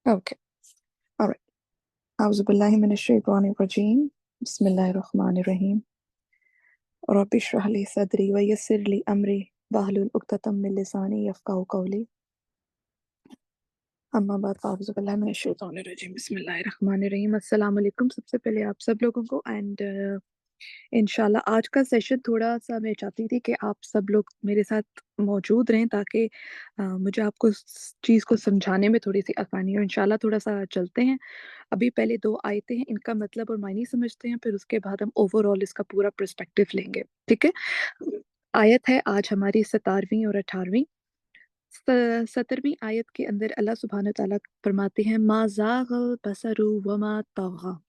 Okay. All right. أعوذ بالله من الشيطان الرجيم. بسم الله الرحمن الرحيم. رب اشرح لي صدري ويسر لي أمري واحلل عقدة من لساني يفقهوا قولي. अम्मा बाद फ़ाउज़ु बिल्लाहि मिनश शैतानिर रजीम। बिस्मिल्लाहिर रहमानिर रहीम। अस्सलाम वालेकुम सबसे पहले आप सब लोगों को एंड इंशाल्लाह आज का सेशन थोड़ा-सा मैं चाहती थी कि आप सब लोग मेरे साथ मौजूद रहें ताकि मुझे आपको इस चीज़ को समझाने में थोड़ी-सी आसानी हो। इंशाल्लाह थोड़ा-सा चलते हैं। अभी पहले 2 आयतें हैं, इनका मतलब और मायने समझते हैं, फिर उसके बाद हम ओवरऑल इसका पूरा पर्सपेक्टिव लेंगे, ठीक है? आयत है आज हमारी 17वीं और 18वीं। 17वीं आयत के अंदर अल्लाह सुब्हानहू तआला फरमाते हैं मा ज़ागल बसरु वमा तग़ा,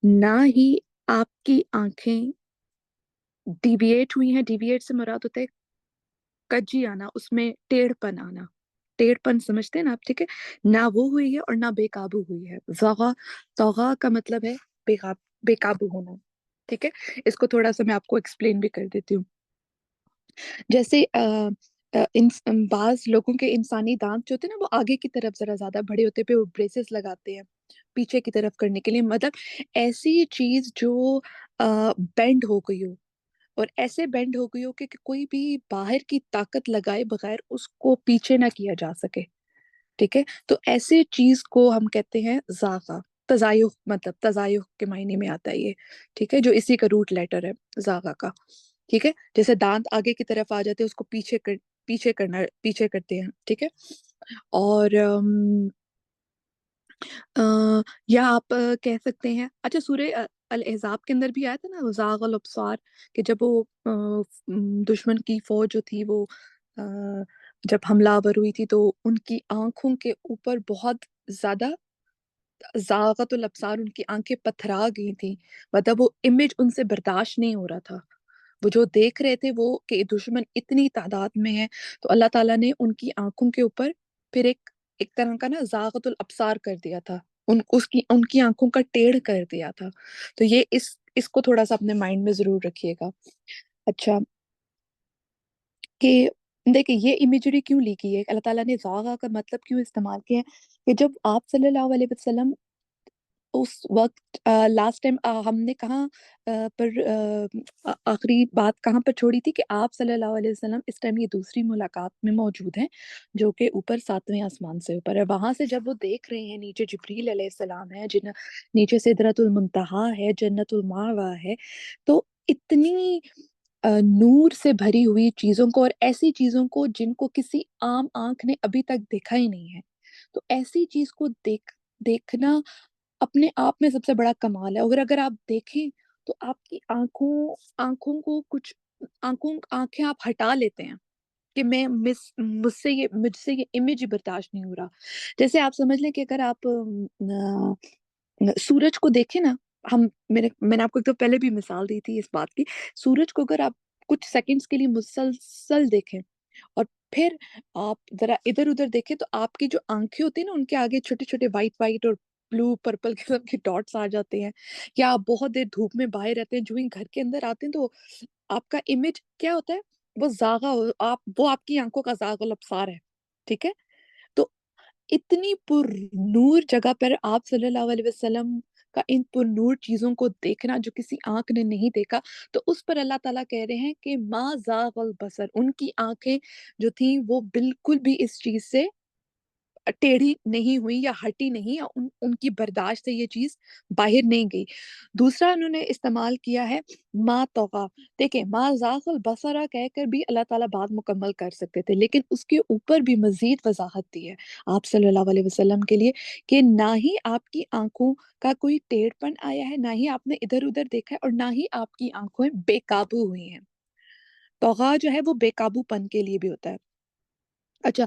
ना ही आपकी आंखें डिविएट हुई हैं। डिविएट से मुराद होता है कजी आना, उसमें टेढ़पन आना। टेढ़पन समझते हैं ना आप, ठीक है? ना वो हुई है और ना बेकाबू हुई है। ज़गा तग़ा का मतलब है बेकाबू होना, ठीक है? इसको थोड़ा-सा मैं आपको एक्सप्लेन भी कर देती हूँ। जैसे बाज़ लोगों के इंसानी दाँत जो होते हैं ना, वो आगे की तरफ ज़रा ज़्यादा बड़े होते पे वो ब्रेसेस लगाते हैं, पीछे की तरफ करने के लिए। मतलब ऐसी चीज़ जो बेंड हो गई हो और ऐसे बेंड हो गई हो कि कोई भी बाहर की ताकत लगाए बगैर उसको पीछे ना किया जा सके, ठीक है? तो ऐसे चीज़ को हम कहते हैं ज़ाग़ा। तज़ायुफ़ मतलब तज़ायुफ़ के मायने में आता है ये, ठीक है? जो इसी का रूट लेटर है ज़ाग़ा का, ठीक है? जैसे दाँत आगे की तरफ आ जाते हैं, उसको पीछे करते हैं, ठीक है? और या आप कह सकते हैं अच्छा सूरह अल अहज़ाब के अंदर भी आया था ना ज़ाग़ल अब्सार, कि जब वो दुश्मन की फ़ौज जो थी वो अ, जब हमलावर हुई थी तो उनकी आँखों के ऊपर बहुत ज़्यादा ज़ाग़तुल अब्सार, उनकी आँखें पथरा गई थी। मतलब वो इमेज उनसे बर्दाश्त नहीं हो रहा था। वो जो देख रहे थे वो कि दुश्मन इतनी तादाद में है, तो अल्लाह ताला ने उनकी आँखों के ऊपर फिर एक एक तरह का ना ज़ाग़तुल अब्सार कर दिया था। उनकी आँखों का टेढ़ कर दिया था। तो ये इसको थोड़ा-सा अपने माइंड में ज़रूर रखिएगा। अच्छा, कि देखिए ये इमेजरी क्यों ली गई है? अल्लाह ताला ने ज़ाग़ा का मतलब क्यों इस्तेमाल किया है कि जब आप सल्लल्लाहु अलैहि वसल्लम उस वक़्त लास्ट टाइम हमने कहाँ पर आखिरी बात कहाँ पर छोड़ी थी कि आप सल्लल्लाहु अलैहि वसल्लम इस टाइम ये दूसरी मुलाकात में मौजूद हैं, जो कि ऊपर 7वें आसमान से ऊपर है। वहाँ से जब वो देख रहे हैं नीचे जिब्रील अलैहिस्सलाम है, नीचे सिदरतुल मुंतहा है, जन्नतुल मावा है, तो इतनी नूर से भरी हुई चीज़ों को और ऐसी चीज़ों को जिनको किसी आम आँख ने अभी तक देखा ही नहीं है। तो ऐसी चीज़ को देखना अपने आप में सबसे बड़ा कमाल है। और अगर आप देखें तो आपकी आँखों को कुछ आँखें आप हटा लेते हैं कि मुझसे ये इमेज ही बर्दाश्त नहीं हो रहा। जैसे आप समझ लें कि अगर आप सूरज को देखें ना, मैंने आपको एक तो पहले भी मिसाल दी थी इस बात की। सूरज को अगर आप कुछ सेकंड्स के लिए मुसलसल देखें और फिर आप ज़रा इधर-उधर देखें तो आपकी जो आँखें होती हैं ना, उनके आगे छोटे-छोटे व्हाइट-व्हाइट और ब्लू पर्पल किस्म के डॉट्स आ जाते हैं। या आप बहुत देर धूप में बाहर रहते हैं, जो ही घर के अंदर आते हैं तो आपका इमेज क्या होता है? वो आपकी आँखों का ज़ाग़ुल अब्सार है, ठीक है? तो इतनी पुरनूर जगह पर आप सल्लल्लाहु अलैहि वसल्लम का इन पुरनूर चीज़ों को देखना जो किसी आँख ने नहीं देखा, तो उस पर अल्लाह ताला कह रहे हैं कि मा ज़ाग़ल बसर, उनकी आँखें जो थी वो बिल्कुल भी इस चीज़ से टेढ़ी नहीं हुई या हटी नहीं, या उनकी बर्दाश्त से ये चीज़ बाहर नहीं गई। दूसरा उन्होंने इस्तेमाल किया है मा तग़ा। देखिए मा ज़ाग़ल बसरा कहकर भी अल्लाह ताला बात मुकम्मल कर सकते थे, लेकिन उसके ऊपर भी मज़ीद वज़ाहत दी है आप सल्लल्लाहु अलैहि वसल्लम के लिए कि ना ही आपकी आँखों का कोई टेढ़पन आया है, ना ही आपने इधर-उधर देखा है और ना ही आपकी आँखें बेकाबू हुई हैं। तग़ा जो है वो बेकाबूपन के लिए भी होता है। अच्छा,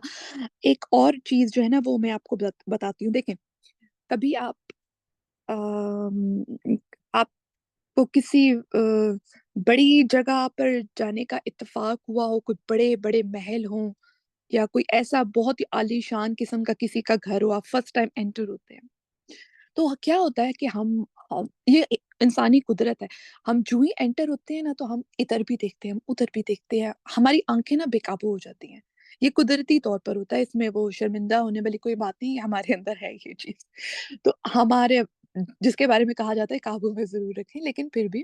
एक और चीज़ जो है ना वो मैं आपको बताती हूँ। देखें, कभी अम, आपको किसी बड़ी जगह पर जाने का इत्तेफ़ाक हुआ हो, कोई बड़े-बड़े महल हों या कोई ऐसा बहुत ही आलीशान किस्म का किसी का घर हो, आप फर्स्ट टाइम एंटर होते हैं। तो क्या होता है कि ये इंसानी कुदरत है। हम जो ही एंटर होते हैं ना तो हम इधर भी देखते हैं, हम उधर भी देखते हैं। हमारी आँखें ना बेकाबू हो जाती हैं یہ قدرتی طور پر ہوتا ہے، اس میں وہ شرمندہ ہونے والی کوئی بات نہیں ہے، ہمارے اندر ہے یہ چیز۔ تو ہمارے جس کے بارے میں کہا جاتا ہے قابو میں ضرور رکھیں، لیکن پھر بھی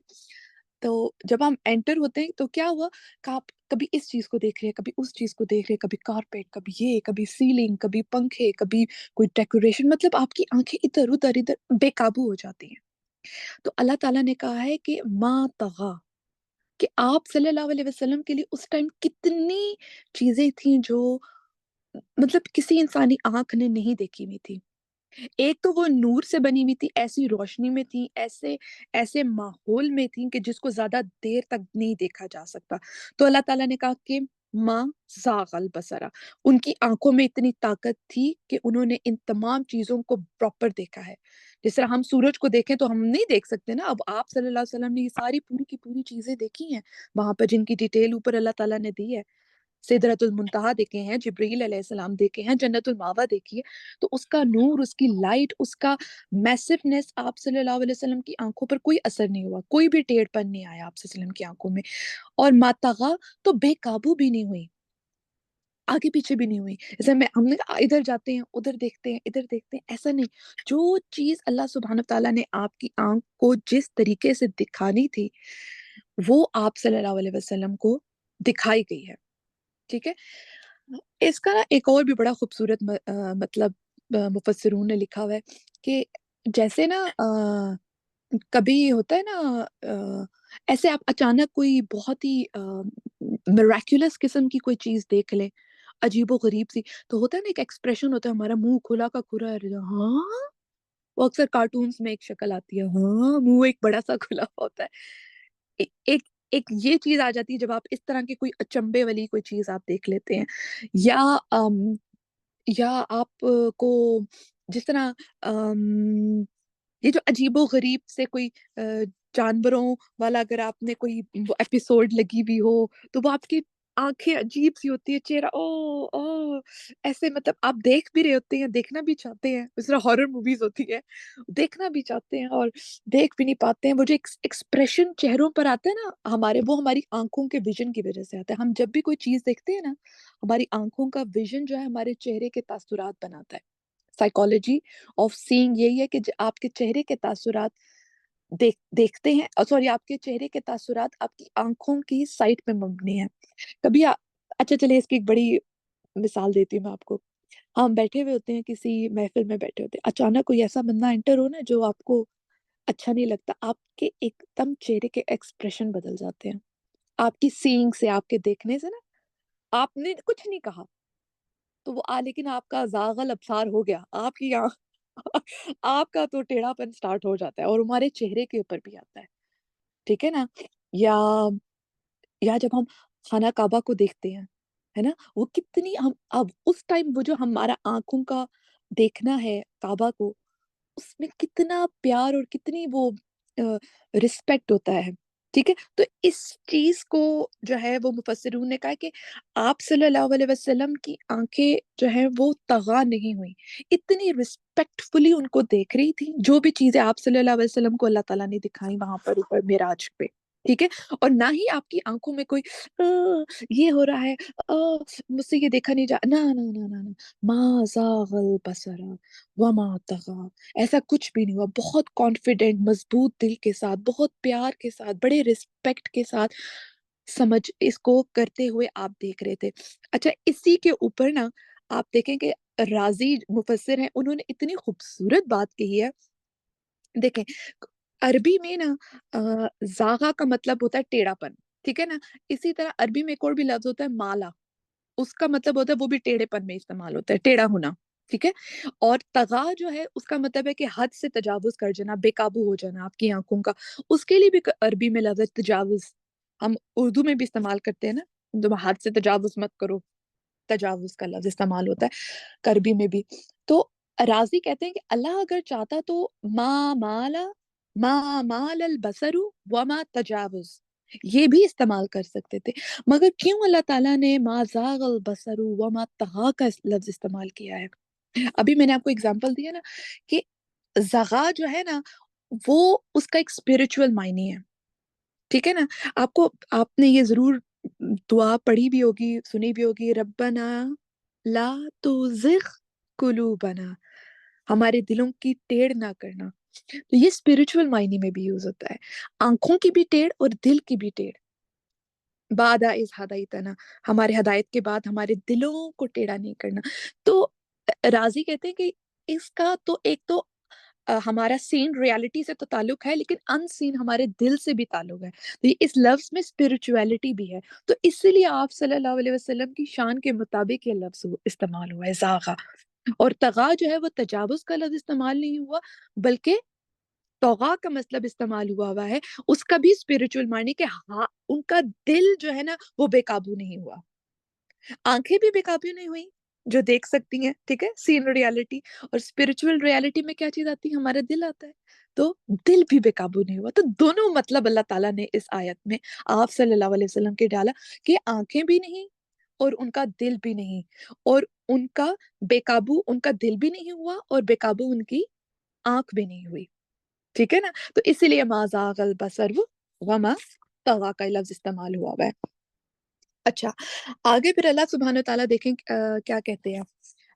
تو جب ہم انٹر ہوتے ہیں تو کیا ہوا کہ آپ کبھی اس چیز کو دیکھ رہے ہیں، کبھی اس چیز کو دیکھ رہے ہیں، کبھی کارپیٹ، کبھی یہ، کبھی سیلنگ، کبھی پنکھے، کبھی کوئی ڈیکوریشن، مطلب آپ کی آنکھیں ادھر ادھر ادھر بے قابو ہو جاتی ہیں۔ تو اللہ تعالیٰ نے کہا ہے کہ ما طغا، کہ آپ صلی اللہ علیہ وسلم کے لیے اس ٹائم کتنی چیزیں تھیں جو مطلب کسی انسانی آنکھ نے نہیں دیکھی ہوئی تھی۔ ایک تو وہ نور سے بنی ہوئی تھی، ایسی روشنی میں تھی، ایسے ایسے ماحول میں تھی کہ جس کو زیادہ دیر تک نہیں دیکھا جا سکتا۔ تو اللہ تعالیٰ نے کہا کہ ماں زاغ البصرا، ان کی آنکھوں میں اتنی طاقت تھی کہ انہوں نے ان تمام چیزوں کو پراپر دیکھا ہے۔ جس طرح ہم سورج کو دیکھیں تو ہم نہیں دیکھ سکتے نا، اب آپ صلی اللہ علیہ وسلم نے یہ ساری پوری کی پوری چیزیں دیکھی ہیں وہاں پر، جن کی ڈیٹیل اوپر اللہ تعالیٰ نے دی ہے۔ سدرۃ المنتہا دیکھے ہیں، جبریل علیہ السلام دیکھے ہیں، جنت الماوا دیکھی ہے۔ تو اس کا نور، اس کی لائٹ، اس کا میسونیس آپ صلی اللہ علیہ وسلم کی آنکھوں پر کوئی اثر نہیں ہوا، کوئی بھی ٹیڑھ پن نہیں آیا آپ صلی اللہ علیہ وسلم کی آنکھوں میں۔ اور ماتغا تو بے قابو بھی نہیں ہوئی، آگے پیچھے بھی نہیں ہوئی۔ جیسے ہم نے کہا ادھر جاتے ہیں، ادھر دیکھتے ہیں، ادھر دیکھتے ہیں، ایسا نہیں۔ جو چیز اللہ سبحانہ تعالیٰ نے آپ کی آنکھ کو جس طریقے سے دکھانی تھی وہ آپ صلی اللہ علیہ وسلم کو دکھائی گئی ہے، ٹھیک ہے۔ اس کا نا ایک اور بھی بڑا خوبصورت مطلب مفسرون نے لکھا ہوا ہے کہ جیسے نا کبھی ہوتا ہے نا ایسے آپ اچانک کوئی بہت ہی میراکولس قسم کی کوئی چیز دیکھ لیں، عجیب و غریب سی، تو ہوتا ہے نا ایک ایکسپریشن ہوتا ہے ہمارا، منہ کھلا کا کھلا رہ جائے، ہاں، وہ اکثر کارٹونز میں ایک شکل آتی ہے، ہاں، منہ ایک بڑا سا کھلا ہوا ہوتا ہے۔ ایک ایک یہ چیز آ جاتی ہے جب آپ اس طرح کی کوئی اچنبے والی کوئی چیز آپ دیکھ لیتے ہیں، یا یا آپ کو جس طرح یہ جو عجیب و غریب سے کوئی جانوروں والا اگر آپ نے کوئی ایپیسوڈ لگی ہوئی ہو تو وہ آپ کی آنکھیں عجیب سی ہوتی ہے، چہرہ او او ایسے، مطلب آپ دیکھ بھی رہے ہوتے ہیں، دیکھنا بھی چاہتے ہیں، اس طرح ہارر موویز ہوتی ہے، دیکھنا بھی چاہتے ہیں اور دیکھ بھی نہیں پاتے ہیں۔ وہ جو ایکسپریشن چہروں پر آتا ہے نا ہمارے، وہ ہماری آنکھوں کے ویژن کی وجہ سے آتا ہے۔ ہم جب بھی کوئی چیز دیکھتے ہیں نا، ہماری آنکھوں کا ویژن جو ہے ہمارے چہرے کے تاثرات بناتا ہے۔ سائیکالوجی آف سینگ یہی ہے کہ آپ کے چہرے کے تاثرات دیکھتے ہیں، سوری، آپ کے چہرے کے تاثرات آپ کی آنکھوں کی سائٹ پہ مبنی ہے۔ کبھی اچھا چلے اس کی ایک بڑی مثال دیتی ہوں میں آپ کو۔ ہم بیٹھے ہوئے ہوتے ہیں کسی محفل میں، بیٹھے ہوتے ہیں، اچانک کوئی ایسا بندہ انٹر ہو نا جو آپ کو اچھا نہیں لگتا، آپ کے ایک دم چہرے کے ایکسپریشن بدل جاتے ہیں، آپ کی سینگ سے، آپ کے دیکھنے سے نا، آپ نے کچھ نہیں کہا تو وہ لیکن آپ کا زاغل ابصار ہو گیا، آپ کی آپ کا تو ٹیڑھا پن سٹارٹ ہو جاتا ہے، اور ہمارے چہرے کے اوپر بھی آتا ہے، ٹھیک ہے نا۔ یا جب ہم خانہ کعبہ کو دیکھتے ہیں، ہے نا، وہ کتنی ہم اب اس ٹائم وہ جو ہمارا آنکھوں کا دیکھنا ہے کعبہ کو، اس میں کتنا پیار اور کتنی وہ رسپیکٹ ہوتا ہے، ٹھیک ہے۔ تو اس چیز کو جو ہے وہ مفسرون نے کہا کہ آپ صلی اللہ علیہ وسلم کی آنکھیں جو ہیں وہ طغا نہیں ہوئی، اتنی رسپیکٹ فلی ان کو دیکھ رہی تھی جو بھی چیزیں آپ صلی اللہ علیہ وسلم کو اللہ تعالیٰ نے دکھائی وہاں پر اوپر معراج پہ، ٹھیک ہے۔ اور نہ ہی آپ کی آنکھوں میں کوئی یہ ہو رہا ہے، مجھ سے یہ دیکھا نہیں جا، نہ نہ نہ نہ نہ، ما زاغ البصر وما طغى، ایسا کچھ بھی نہیں ہوا، بہت کانفیڈنٹ، مضبوط دل کے ساتھ، بہت پیار کے ساتھ، بڑے رسپیکٹ کے ساتھ سمجھ اس کو کرتے ہوئے آپ دیکھ رہے تھے۔ اچھا، اسی کے اوپر نا آپ دیکھیں کہ رازی مفسر ہیں، انہوں نے اتنی خوبصورت بات کہی ہے، دیکھیں عربی میں نا زاغا کا مطلب ہوتا ہے ٹیڑھا پن، ٹھیک ہے نا۔ اسی طرح عربی میں ایک اور بھی لفظ ہوتا ہے مالا، اس کا مطلب ہوتا ہے وہ بھی ٹیڑھے پن میں استعمال ہوتا ہے، ٹیڑھا ہونا، ٹھیک ہے۔ اور طغا جو ہے اس کا مطلب ہے کہ حد سے تجاوز کر جانا، بے قابو ہو جانا آپ کی آنکھوں کا، اس کے لیے بھی عربی میں لفظ ہے تجاوز، ہم اردو میں بھی استعمال کرتے ہیں نا، تم حد سے تجاوز مت کرو، تجاوز کا لفظ استعمال ہوتا ہے عربی میں بھی۔ تو راضی کہتے ہیں کہ اللہ اگر چاہتا تو ما مال البصر وما تجاوز یہ بھی استعمال کر سکتے تھے، مگر کیوں اللہ تعالیٰ نے ما زاغ البصر وما طغى کا لفظ استعمال کیا ہے؟ ابھی میں نے آپ کو اگزامپل دیا نا کہ زغا جو ہے نا وہ اس کا ایک اسپرچل معنی ہے، ٹھیک ہے نا۔ آپ نے یہ ضرور दुआ पढ़ी भी होगी, सुनी भी होगी, रब्बना ला तुज़िग़ कुलूबना, हमारे दिलों की टेढ़ ना करना। तो ये स्पिरिचुअल मायने में भी यूज होता है, आंखों की भी टेढ़ और दिल की भी टेढ़। बादा इज हदायतना, हमारे हदायत के बाद हमारे दिलों को टेढ़ा नहीं करना। तो राजी कहते हैं कि इसका तो एक तो हमारा सीन रियलिटी से तो ताल्लुक है, लेकिन अनसीन हमारे दिल से भी ताल्लुक है। तो ये इस लफ्ज में स्पिरिचुअलिटी भी है। तो इसीलिए आप सल्लल्लाहु अलैहि वसल्लम की शान के मुताबिक ये लफ्ज इस्तेमाल हुआ है, ज़ागा। और तगा जो है वो तजावुज का लफ्ज इस्तेमाल नहीं हुआ, बल्कि तौगा का मतलब इस्तेमाल हुआ है। उसका भी स्पिरिचुअल मायने कि हाँ, उनका दिल जो है ना वो बेकाबू नहीं हुआ, आंखें भी बेकाबू नहीं हुई जो देख सकती हैं, ठीक है, सीन रियलिटी। और स्पिरिचुअल रियलिटी में क्या चीज आती है, हमारा दिल आता है। तो दिल भी बेकाबू नहीं हुआ। तो दोनों मतलब अल्लाह ताला ने इस आयत में आप सल्लल्लाहु अलैहि वसल्लम के डाला कि आंखें भी नहीं और उनका दिल भी नहीं, और उनका बेकाबू उनका दिल भी नहीं हुआ और बेकाबू उनकी आंख भी नहीं हुई, ठीक है ना। तो इसीलिए माजागल बसर वमा तगा का लफ्ज इस्तेमाल हुआ है। अच्छा, आगे फिर अल्लाह सुब्हान व तआला देखें क्या कहते हैं,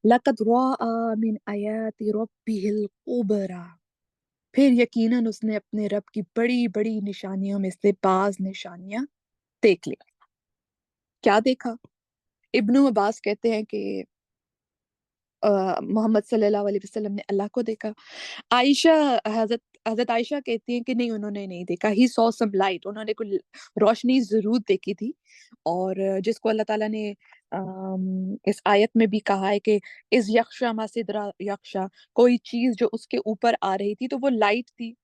लक़द रअा मिन आयाति रब्बिहिल कुबरा, फिर यकीनन उसने अपने रब की बड़ी-बड़ी निशानियों में से बाज़ निशानियां देख ली। क्या देखा? इब्न अब्बास कहते हैं कि मोहम्मद सल्लल्लाहु अलैहि वसल्लम ने अल्लाह को देखा। आयशा हज़रत हज़रत आयशा कहती हैं कि नहीं, उन्होंने नहीं देखा। ही सॉ सम लाइट, उन्होंने कोई रोशनी ज़रूर देखी थी। और जिसको अल्लाह ताला ने इस आयत में भी कहा है कि इज़ यग़शा मा सिदरा यग़शा, कोई चीज़ जो उसके ऊपर आ रही थी तो वो लाइट थी,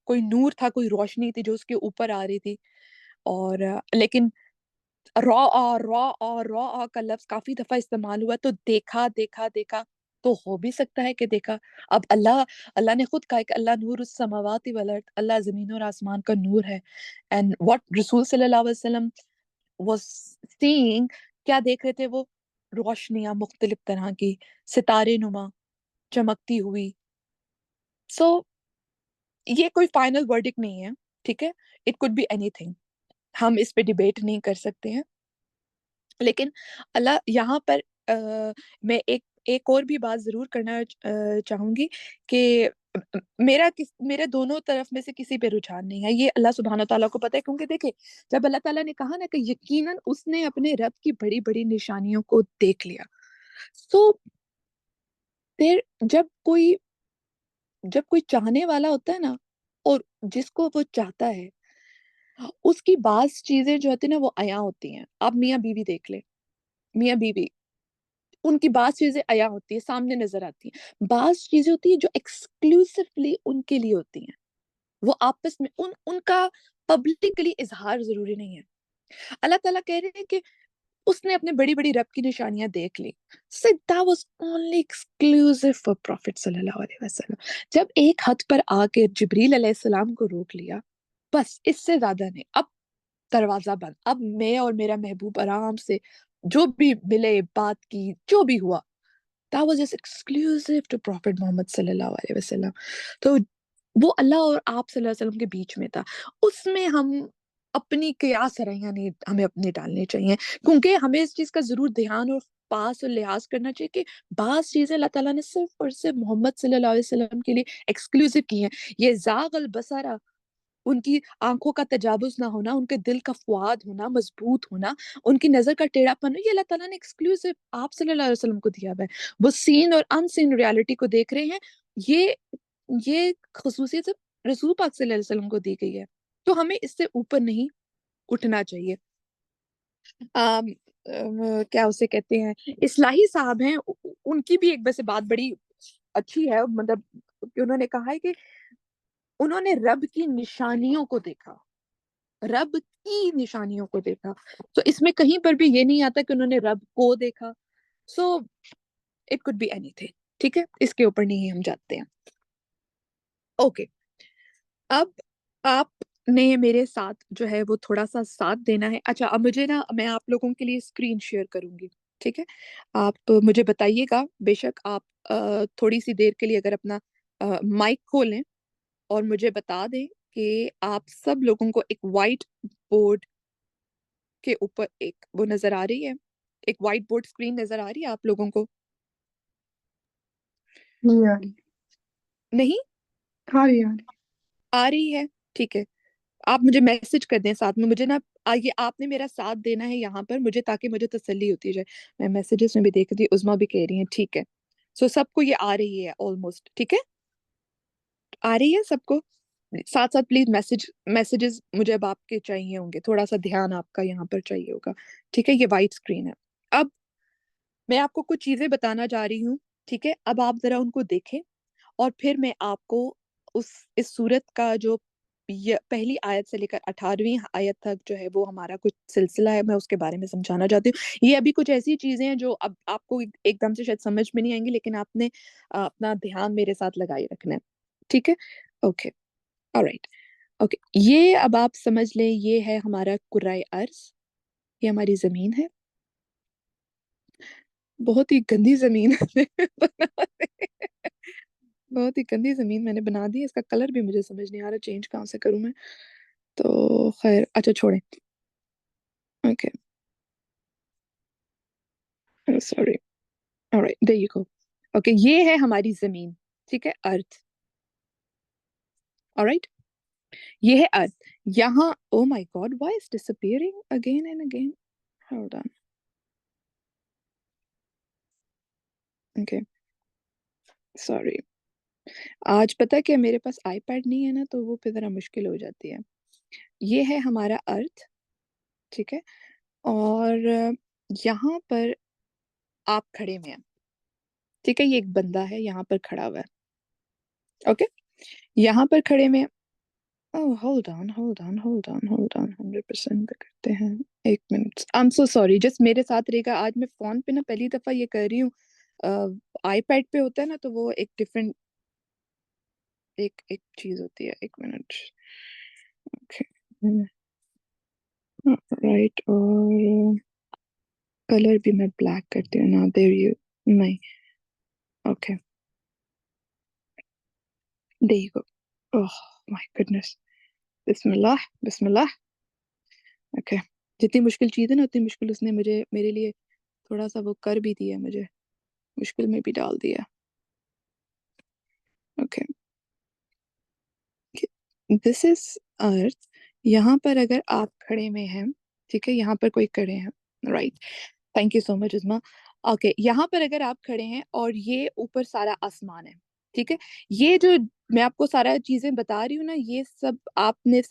कोई नूर था, कोई रोशनी थी जो उसके ऊपर आ रही थी। और लेकिन रॉ का लफ्ज काफी दफा इस्तेमाल हुआ, तो देखा देखा देखा तो हो भी सकता है कि देखा। अब अल्लाह अल्लाह ने खुद कहा है कि अल्लाह नूर उस समावाति वल अर्द, अल्लाह जमीन और आसमान का नूर है। एंड व्हाट रसूल सल्लल्लाहु अलैहि वसल्लम वाज सीइंग, क्या देख रहे थे वो? रोशनियां मुख्तलिफ तरह की, सितारे नुमा, चमकती हुई। सो ये कोई फाइनल वर्डिक्ट नहीं है, ठीक है, इट कुड बी एनीथिंग, हम इस पे डिबेट नहीं कर सकते हैं। लेकिन अल्लाह यहाँ पर मैं एक एक और भी बात ज़रूर करना चाहूँगी कि मेरे दोनों तरफ में से किसी पे रुझान नहीं है। ये अल्लाह सुब्हान व तआला को पता है, क्योंकि देखिए, जब अल्लाह ताला ने कहा ना कि यकीनन उसने अपने रब की बड़ी-बड़ी निशानियों को देख लिया। सो फिर जब कोई चाहने वाला होता है ना, और जिसको वो चाहता है, उसकी बाज़ चीज़ें जो होती हैं ना वो अयाँ होती हैं। आप मियाँ-बीवी देख लें, मियाँ-बीवी, उनकी बाज़ चीज़ें अया होती हैं, सामने नज़र आती हैं। बाज़ चीज़ें होती हैं जो एक्सक्लूसिवली उनके लिए होती हैं। वो आपस में उनका पब्लिकली इज़हार ज़रूरी नहीं है। अल्लाह ताला कह रहे हैं कि उसने अपने बड़ी-बड़ी रब की निशानियाँ देख ली। So that was only exclusive for prophet सल्लल्लाहु अलैहि वसल्लम। जब एक हद पर आके जिब्रील अलैहिस्सलाम को रोक लिया, बस इससे ज़्यादा नहीं। अब दरवाज़ा बंद। अब मैं और मेरा महबूब आराम से जो भी मिले, बात की, जो भी हुआ, that was just exclusive to Prophet Muhammad सल्लल्लाहु अलैहि वसल्लम। तो वो अल्लाह और आप सल्लल्लाहु अलैहि वसल्लम के बीच में था। उसमें हम अपनी क़ियास सराहियाँ नहीं हमें अपनी डालनी चाहिए, क्योंकि हमें इस चीज़ का ज़रूर ध्यान और पास और लिहाज़ करना चाहिए कि बाज़ चीज़ें अल्लाह ताला ने सिर्फ़ और सिर्फ़ मोहम्मद सल्लल्लाहु अलैहि वसल्लम के लिए एक्सक्लूसिव की हैं। ये ज़ाग़ल बसरा, उनकी आँखों का तजावुज़ ना होना, उनके दिल का फ़ुआद होना, मज़बूत होना, उनकी नज़र का टेढ़ापन, ये अल्लाह ताला ने एक्सक्लूसिव आप सल्लल्लाहु अलैहि वसल्लम को दिया हुआ है। वो सीन और अनसीन रियलिटी को देख रहे हैं, ये ये ख़ुसूसियत सिर्फ़ रसूल पाक सल्लल्लाहु अलैहि वसल्लम को दी गई है। तो हमें इससे ऊपर नहीं उठना चाहिए। अम क्या उसे कहते हैं, इस्लाही साहब हैं, उनकी भी एक वैसे बात बड़ी अच्छी है, मतलब कि उन्होंने कहा है कि उन्होंने रब की निशानियों को देखा। रब की निशानियों को देखा। तो इसमें कहीं पर भी ये नहीं आता कि उन्होंने रब को देखा। So it could be anything, ठीक है? इसके ऊपर नहीं हम जाते हैं। ओके, अब आपने मेरे साथ जो है वो थोड़ा-सा साथ देना है। अच्छा, अब मुझे ना, मैं आप लोगों के लिए स्क्रीन शेयर करूँगी, ठीक है? आप मुझे बताइएगा, बेशक आप थोड़ी-सी देर के लिए अगर अपना माइक खोलें और मुझे बता दें कि आप सब लोगों को एक व्हाइट बोर्ड کے اوپر ایک وہ نظر آ رہی ہے, ایک وائٹ بورڈ اسکرین نظر آ رہی ہے آپ لوگوں کو؟ نہیں آ رہی. نہیں آ رہی آ رہی. آ رہی ہے, ٹھیک ہے. آپ مجھے میسج کر دیں ساتھ میں, مجھے نا یہ آپ نے میرا ساتھ دینا ہے یہاں پر مجھے, تاکہ مجھے تسلی ہوتی جائے. میں میسیجز میں بھی دیکھ رہی, عظما بھی کہہ رہی ہیں ٹھیک ہے. سو سب کو یہ آ رہی ہے آلموسٹ, ٹھیک ہے, آ رہی ہے سب کو. ساتھ ساتھ پلیز میسیجز مجھے اب آپ کے چاہیے ہوں گے, تھوڑا سا دھیان آپ کا یہاں پر چاہیے ہوگا, ٹھیک ہے. یہ وائٹ اسکرین ہے. اب میں آپ کو کچھ چیزیں بتانا جا رہی ہوں, ٹھیک ہے. اب آپ ذرا ان کو دیکھیں, اور پھر میں آپ کو اس سورت کا جو پہلی آیت سے لے کر 18ویں آیت تک جو ہے وہ ہمارا کچھ سلسلہ ہے, میں اس کے بارے میں سمجھانا چاہتی ہوں. یہ ابھی کچھ ایسی چیزیں ہیں جو اب آپ کو ایک دم سے شاید سمجھ میں نہیں آئیں گی, لیکن آپ نے اپنا دھیان میرے ساتھ لگائے رکھنا ہے, ٹھیک ہے. Okay, all right, okay. یہ اب آپ سمجھ لیں یہ ہے ہمارا کرۂ ارض, یہ ہماری زمین ہے. بہت ہی گندی زمین بہت ہی گندی زمین میں نے بنا دی. اس کا کلر بھی مجھے سمجھ نہیں آ رہا چینج کہاں سے کروں میں, تو خیر اچھا چھوڑیں. Okay, sorry, all right, there you go. Okay, یہ ہے ہماری زمین, ٹھیک ہے, ارتھ. آلرائٹ, یہ ہے ارتھ. یہاں oh my God, why is disappearing again and again? Hold on. Okay, sorry. آج پتہ کہ میرے پاس آئی پیڈ نہیں ہے نا, تو وہ پھر ذرا مشکل ہو جاتی ہے. یہ ہے ہمارا ارتھ, ٹھیک ہے. اور یہاں پر آپ کھڑے ہوئے ہیں, ٹھیک ہے. یہ ایک بندہ ہے یہاں پر کھڑا ہوا ہے, اوکے. یہاں پر کھڑے ہوئے, hold on hold on hold on hold on, 100% پہ کرتے ہیں. ایک minute, I am so sorry, just میرے ساتھ رہے گا. آج میں فون پہ نا پہلی دفعہ یہ کر رہی ہوں. آئی پیڈ پہ ہوتا ہے نا تو وہ ایک ڈفرینٹ ایک چیز ہوتی ہے. ایک منٹ, رائٹ. اور کلر بھی میں بلیک کرتی ہوں نا, دیر یو, نہیں, okay, there you go. Oh my goodness. بسم اللہ بسم اللہ. اوکے, جتنی مشکل چیز ہے نا اتنی مشکل اس نے مجھے میرے لیے تھوڑا سا وہ کر بھی دیا, مجھے مشکل میں بھی ڈال دیا. اوکے, دس از ارتھ. یہاں پر اگر آپ کھڑے میں ہیں, ٹھیک ہے, یہاں پر کوئی کھڑے ہیں, right. Thank you so much Uzma. Okay, یہاں پر اگر آپ کھڑے ہیں اور یہ اوپر سارا آسمان ہے, ٹھیک ہے. یہ جو میں آپ کو سارا چیزیں بتا رہی ہوں نا, یہ سب آپ نے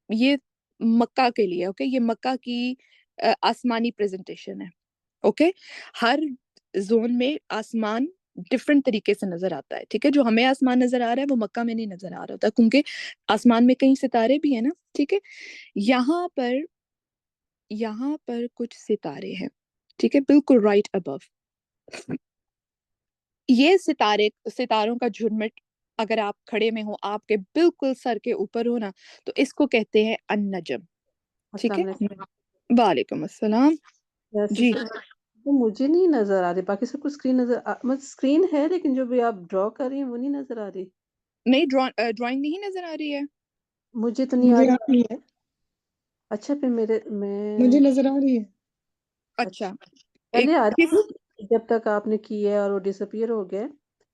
یہ مکہ کے لیے, اوکے. یہ مکہ کی آسمانی پریزنٹیشن ہے, اوکے. ہر زون میں آسمان ڈفرنٹ طریقے سے نظر آتا ہے, ٹھیک ہے. جو ہمیں آسمان نظر آ رہا ہے وہ مکہ میں نہیں نظر آ رہا ہوتا, کیونکہ آسمان میں کئی ستارے بھی ہیں نا, ٹھیک ہے. یہاں پر کچھ ستارے ہیں, ٹھیک ہے, بالکل رائٹ ابو. یہ ستاروں کا جھرمٹ اگر آپ کھڑے میں ہو, آپ کے بالکل سر کے اوپر ہو نا, تو اس کو کہتے ہیں النجم, ٹھیک السلام ہے. علیکم. وعلیکم السلام. جی جی, وہ مجھے نہیں نظر آ رہی, باقی سب کچھ اسکرین مطلب اسکرین ہے, لیکن جو بھی آپ ڈرا کر رہی ہیں وہ نہیں نظر آ رہی. نہیں ڈرائنگ نہیں نظر آ رہی ہے. مجھے تو نہیں آ مجھے آ رہی. رہی ہے, اچھا پھر مجھے میں نظر آ رہی ہے. اچھا, اچھا ایک پہلے آ رہی کس, تھی جب تک آپ نے کی ہے اور وہ ڈسپیئر ہو گیا,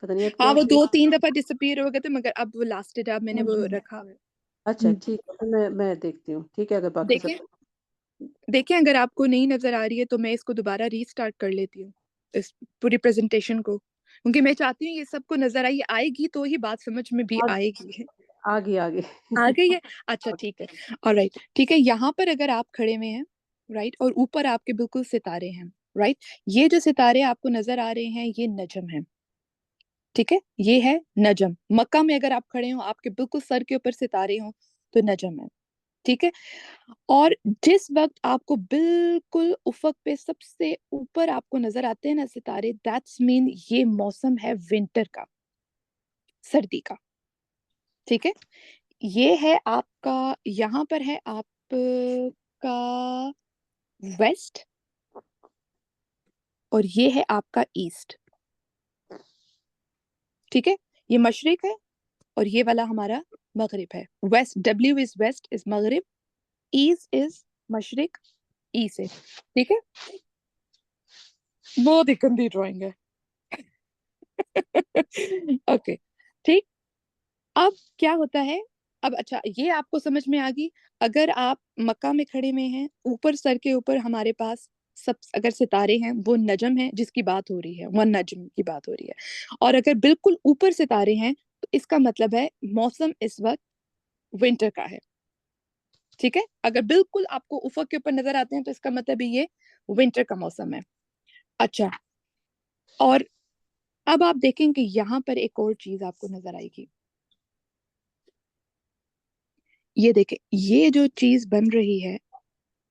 پتہ نہیں اب ہاں کیا وہ ہوا. 2-3 دفعہ ڈسپیئر ہو گئے تھے, مگر اب وہ لاسٹ اب میں نے وہ رکھا ہوا ہے. اچھا ٹھیک ہے, پھر میں دیکھتی ہوں, ٹھیک ہے. اگر باقی دیکھیں سب دیکھیں اگر آپ کو نہیں نظر آ رہی ہے تو میں اس کو دوبارہ ری اسٹارٹ کر لیتی ہوں, اس پوری پریزنٹیشن کو, کیونکہ میں چاہتی ہوں یہ سب کو نظر آئے گی تو ہی بات سمجھ میں بھی آئے گی. آگے آ گئی ہے, اچھا ٹھیک ہے. آلرائٹ, ٹھیک ہے. یہاں پر اگر آپ کھڑے ہوئے ہیں, رائٹ, اور اوپر آپ کے بالکل ستارے ہیں, رائٹ. یہ جو ستارے آپ کو نظر آ رہے ہیں یہ نجم ہیں, ٹھیک ہے. یہ ہے نجم. مکہ میں اگر آپ کھڑے ہوں, آپ کے بالکل سر کے اوپر ستارے ہوں تو نجم ہے, ٹھیک ہے. اور جس وقت آپ کو بالکل افق پہ سب سے اوپر آپ کو نظر آتے ہیں نا ستارے, دیٹس مین یہ موسم ہے ونٹر کا, سردی کا, ٹھیک ہے. یہ ہے آپ کا, یہاں پر ہے آپ کا ویسٹ, اور یہ ہے آپ کا ایسٹ, ٹھیک ہے. یہ مشرق ہے اور یہ والا ہمارا مغرب ہے. ویسٹ, W از ویسٹ از مغرب, ایسٹ از مشرق, ई से, ठीक है। बहुत ही गंदी ड्राइंग है। ओके, ठीक। अब क्या होता है, अब अच्छा ये आपको समझ में आ गई। अगर आप मक्का में खड़े में हैं, ऊपर सर के ऊपर हमारे पास सब अगर सितारे हैं, वो नजम है जिसकी बात हो रही है, वन नजम की बात हो रही है। और अगर बिल्कुल ऊपर सितारे हैं तो इसका मतलब है मौसम इस वक्त विंटर का है, ठीक है। अगर बिल्कुल आपको उफक के ऊपर नजर आते हैं तो इसका मतलब ये विंटर का मौसम है। अच्छा, और अब आप देखेंगे यहाँ पर एक और चीज आपको नजर आएगी। ये देखें, ये जो चीज बन रही है,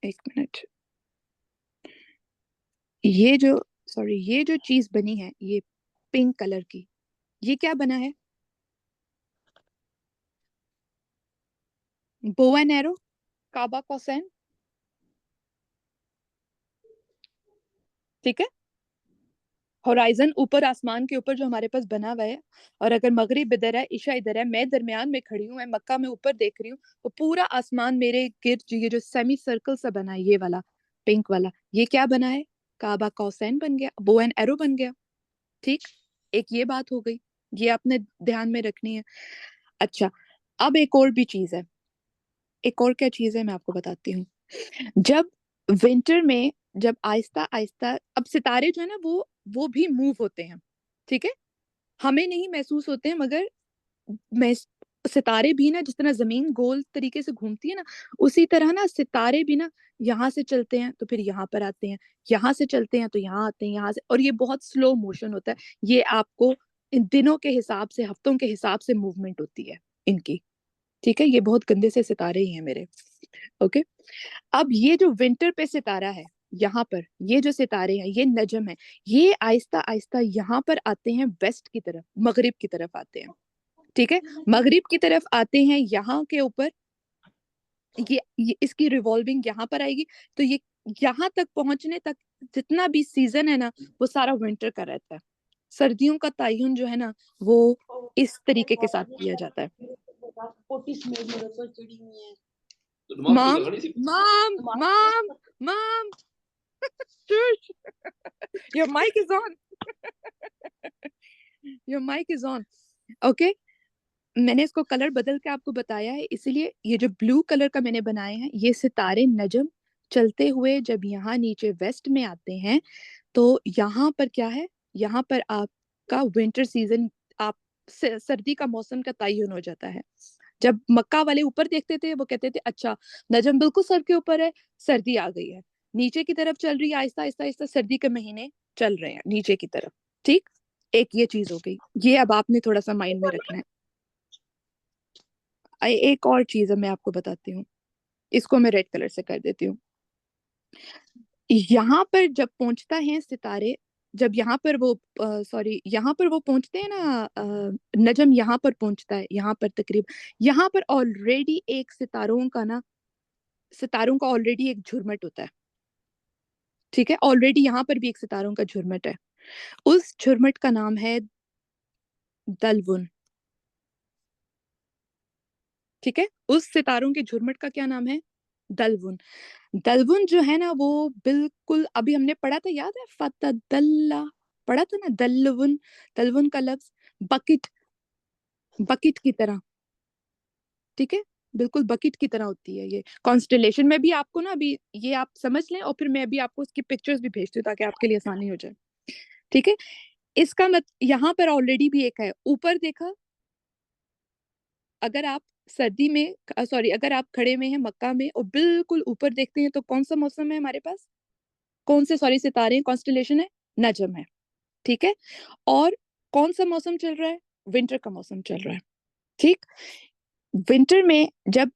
एक मिनट, ये जो सॉरी ये जो चीज बनी है, ये पिंक कलर की, ये क्या बना है? बो एंड एरो, काबा कोसेन, ठीक है। होराइजन ऊपर आसमान के ऊपर जो हमारे पास बना हुआ है, और अगर मगरिब इधर है, इशा इधर है, मैं दरमियान में खड़ी हूँ, मैं मक्का में ऊपर देख रही हूँ, तो पूरा आसमान मेरे गिर्द ये जो सेमी सर्कल सा बना है, ये वाला पिंक वाला, ये क्या बना है? काबा कौसैन बन गया, बो एंड एरो बन गया, ठीक। एक ये बात हो गई, ये आपने ध्यान में रखनी है। अच्छा, अब एक और भी चीज है, एक और क्या चीज है मैं आपको बताती हूँ। जब विंटर में, जब आहिस्ता आहिस्ता, अब सितारे जो है ना वो भी मूव होते हैं, ठीक है। हमें नहीं महसूस होते हैं, मगर मैं सितारे भी ना, जिस तरह जमीन गोल तरीके से घूमती है ना, उसी तरह ना सितारे भी ना यहाँ से चलते हैं तो फिर यहाँ पर आते हैं, यहाँ से चलते हैं तो यहाँ आते हैं, यहाँ से, और ये बहुत स्लो मोशन होता है। ये आपको इन दिनों के हिसाब से, हफ्तों के हिसाब से मूवमेंट होती है इनकी, ठीक है। ये बहुत गंदे से सितारे ही हैं मेरे, ओके। अब ये जो विंटर पे सितारा है, यहाँ पर ये जो सितारे हैं, ये नजम है, ये आहिस्ता आहिस्ता यहाँ पर आते हैं, वेस्ट की तरफ, मगरिब की तरफ आते हैं, ठीक है। मगरिब की तरफ आते हैं, यहाँ के ऊपर ये इसकी रिवॉल्विंग यहाँ पर आएगी, तो ये यहाँ तक पहुंचने तक जितना भी सीजन है ना, वो सारा विंटर का रहता है। सर्दियों का तयन जो है ना, वो इस तरीके के साथ किया जाता है। Mom mom mom mom, shush, your mic is on, your mic is on, okay। मैंने इसको कलर बदल के आपको बताया है, इसलिए ये जो ब्लू कलर का मैंने बनाए हैं, ये सितारे नजम चलते हुए जब यहाँ नीचे वेस्ट में आते हैं, तो यहाँ पर क्या है, यहाँ पर आपका विंटर सीजन, आप सर्दी का मौसम का तयन हो जाता है। जब मक्का वाले ऊपर देखते थे, वो कहते थे अच्छा नजम बिल्कुल सर के ऊपर है, सर्दी आ गई है, नीचे की तरफ चल रही है, आहिस्ता आहिस्ता आहिस्ता सर्दी के महीने चल रहे हैं नीचे की तरफ, ठीक। एक ये चीज हो गई, ये अब आपने थोड़ा सा माइंड में रखना है। एक और चीज है मैं आपको बताती हूँ, इसको मैं रेड कलर से कर देती हूँ। यहाँ पर जब पहुंचता है सितारे, जब यहाँ पर वो सॉरी यहाँ पर वो पहुंचते हैं ना, नजम यहाँ पर पहुंचता है, यहाँ पर तकरीब, यहाँ पर ऑलरेडी एक सितारों का ना, सितारों का ऑलरेडी एक झुरमट होता है, ठीक है। ऑलरेडी यहाँ पर भी एक सितारों का झुरमट है, उस झुरमट का नाम है दलवुन, ठीक है। उस सितारों के झुरमट का क्या नाम है? दलवुन। दलवुन जो है ना, वो बिल्कुल अभी हमने पढ़ा था, याद है, फतदल्ला पढ़ा था ना, दलवुन, दलवुन का लफ्ज बकेट, बकेट की तरह, ठीक है। बिल्कुल बकेट की तरह होती है ये कॉन्स्टेलेशन में भी। आपको ना अभी ये आप समझ लें, और फिर मैं अभी आपको उसकी पिक्चर्स भी भेजती हूँ ताकि आपके लिए आसानी हो जाए, ठीक है। इसका मत यहाँ पर ऑलरेडी भी एक है, ऊपर देखा, अगर आप सर्दी में, सॉरी अगर आप खड़े में हैं मक्का में और बिल्कुल ऊपर देखते हैं, तो कौन सा मौसम है हमारे पास? कौन से सॉरी सितारे हैं, कॉन्स्टेलेशन है? नजम है, ठीक है। और कौन सा मौसम चल रहा है? विंटर का मौसम चल रहा है, ठीक। विंटर में जब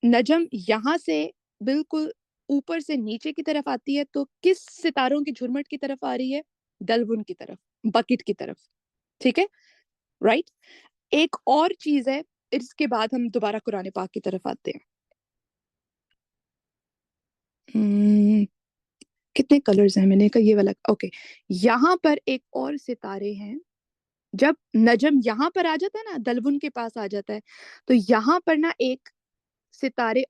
नजम यहाँ से बिल्कुल ऊपर से नीचे की तरफ आती है, तो किस सितारों की झुरमट की तरफ आ रही है? दलवुन की तरफ, बकेट की तरफ, ठीक है, राइट। एक और चीज है, इसके बाद हम दोबारा कुरान पाक की तरफ आते हैं। कितने कलर्स हैं? मैंने कहा ये वाला, ओके। यहाँ पर एक और सितारे हैं, जब नजम यहाँ पर आ जाता है ना, दलवुन के पास आ जाता है, तो यहाँ पर ना एक सितारे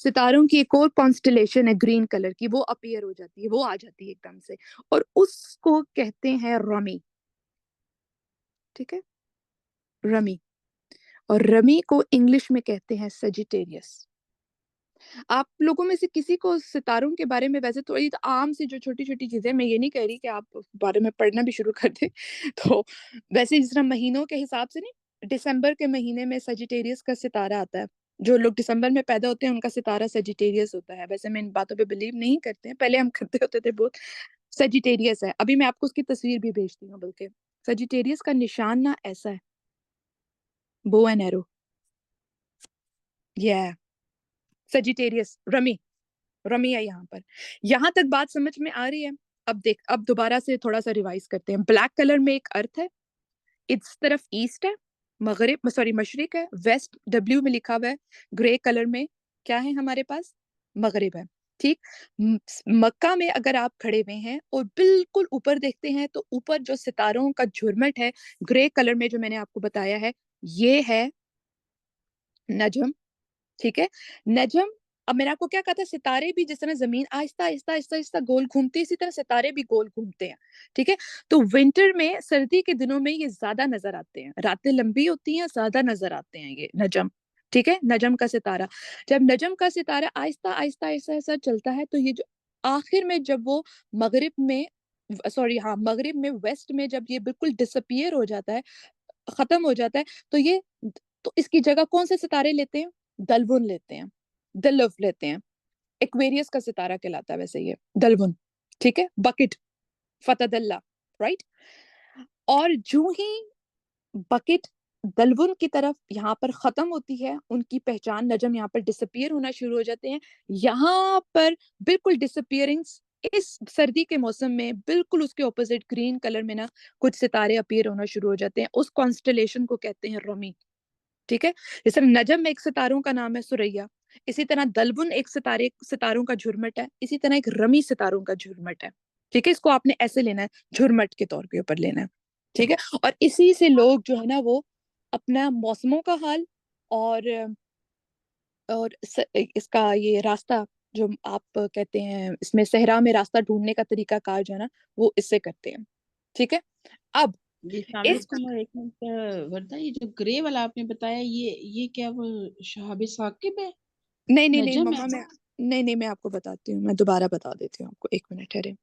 सितारों की एक और कॉन्स्टलेशन है ग्रीन कलर की, वो अपीयर हो जाती है, वो आ जाती है एकदम से, और उसको कहते हैं रमी। ठीक है, रमी। और रमी को इंग्लिश में कहते हैं सजिटेरियस। आप लोगों में से किसी को सितारों के बारे में, वैसे थोड़ी तो आम सी जो छोटी छोटी चीजें, मैं ये नहीं कह रही कि आप उस बारे में पढ़ना भी शुरू कर दें तो वैसे जिस तरह महीनों के हिसाब से नहीं, दिसंबर के महीने में सजिटेरियस का सितारा आता है। जो लोग दिसंबर में पैदा होते हैं उनका सितारा सजिटेरियस होता है। वैसे मैं इन बातों पे बिलीव नहीं करते हैं, पहले हम करते होते थे बहुत। सजिटेरियस है, अभी मैं आपको उसकी तस्वीर भी भेजती हूँ। बल्कि सजिटेरियस का निशान ना ऐसा है, बो एंड एरो। ये सजिटेरियस रमी, रमी है यहाँ पर। यहाँ तक बात समझ में आ रही है? अब देख, अब दोबारा से थोड़ा सा रिवाइज करते हैं। ब्लैक कलर में एक अर्थ है, इस तरफ ईस्ट है, मगरिब सॉरी मशरिक है, वेस्ट डब्ल्यू में लिखा हुआ है, ग्रे कलर में क्या है हमारे पास, मगरिब है। ठीक, मक्का में अगर आप खड़े हुए हैं और बिल्कुल ऊपर देखते हैं तो ऊपर जो सितारों का झुरमट है ग्रे कलर में, जो मैंने आपको बताया है, ये है नजम। ठीक है, नजम। अब मैंने आपको क्या कहा था, सितारे भी जिस तरह जमीन आहिस्ता आहिस्ता आहिस्ता आहिस्ता गोल घूमती है, इसी तरह सितारे भी गोल घूमते हैं। ठीक है, तो विंटर में, सर्दी के दिनों में ये ज्यादा नजर आते हैं, रातें लंबी होती हैं, ज्यादा नजर आते हैं ये नजम। ठीक है, नजम का सितारा। जब नजम का सितारा आहिस्ता आहिस्ता आहिस्ता आहिस्ता चलता है, तो ये जो आखिर में जब वो मगरिब में, सॉरी हाँ, मगरिब में वेस्ट में जब ये बिल्कुल डिसअपियर हो जाता है, खत्म हो जाता है, तो ये, तो इसकी जगह कौन से सितारे लेते हैं, दलवुन लेते हैं, दलव लेते हैं। एक्वेरियस का सितारा कहलाता है वैसे ये दलवुन। ठीक है, बकेट, फतदल्ला, राइट। और जो ही बकेट दलवुन की तरफ यहाँ पर खत्म होती है, उनकी पहचान, नजम यहाँ पर डिसअपियर होना शुरू हो जाते हैं। यहाँ पर बिल्कुल डिसअपियरिंग, इस सर्दी के मौसम में बिल्कुल उसके ऑपोजिट ग्रीन कलर में ना कुछ सितारे अपीयर होना शुरू हो जाते हैं। उस कॉन्स्टलेशन को कहते हैं रमी। ठीक है, जैसे नजम में एक सितारों का नाम है सुरैया, इसी तरह दलबुन एक सितारों का झुरमट है, इसी तरह एक रमी सितारों का झुरमट है। ठीक है, इसको आपने ऐसे लेना है, झुरमट के तौर के ऊपर लेना है। ठीक है, और इसी से लोग जो है ना वो अपना मौसमों का हाल और इसका ये रास्ता, जो आप कहते हैं इसमें सहरा में रास्ता ढूंढने का तरीका कार जो है ना, वो इससे करते हैं। ठीक है, अब जी शामिर इस, खान, और एक मिनट वर्दा, ये जो ग्रे वाला आपने बताया, ये क्या वो शहाब साकिब है, नहीं नहीं नहीं नजम है? मम्मा, मैं नहीं नहीं, मैं आपको बताती हूँ, मैं दोबारा बता देती हूँ आपको, एक मिनट ठहरे।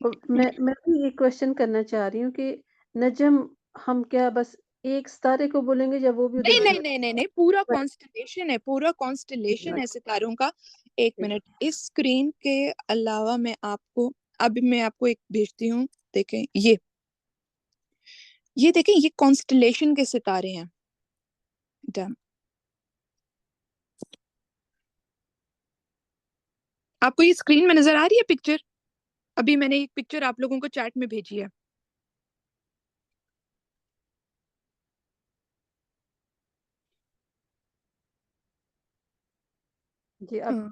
और मैं भी ये क्वेश्चन करना चाह रही हूँ कि नजम हम क्या बस एक सितारे को बोलेंगे, या वो भी उधर नहीं से नहीं नहीं नहीं नहीं, पूरा बस- कॉन्स्टलेशन है, पूरा कॉन्स्टलेशन है बस- सितारों का। एक मिनट, इस स्क्रीन के अलावा मैं आपको, अभी मैं आपको एक भेजती हूँ, देखें ये देखें, ये कॉन्स्टलेशन के सितारे हैं। डन। आपको ये स्क्रीन में नजर आ रही है पिक्चर? अभी मैंने एक पिक्चर आप लोगों को चैट में भेजी है। जी, हाँ,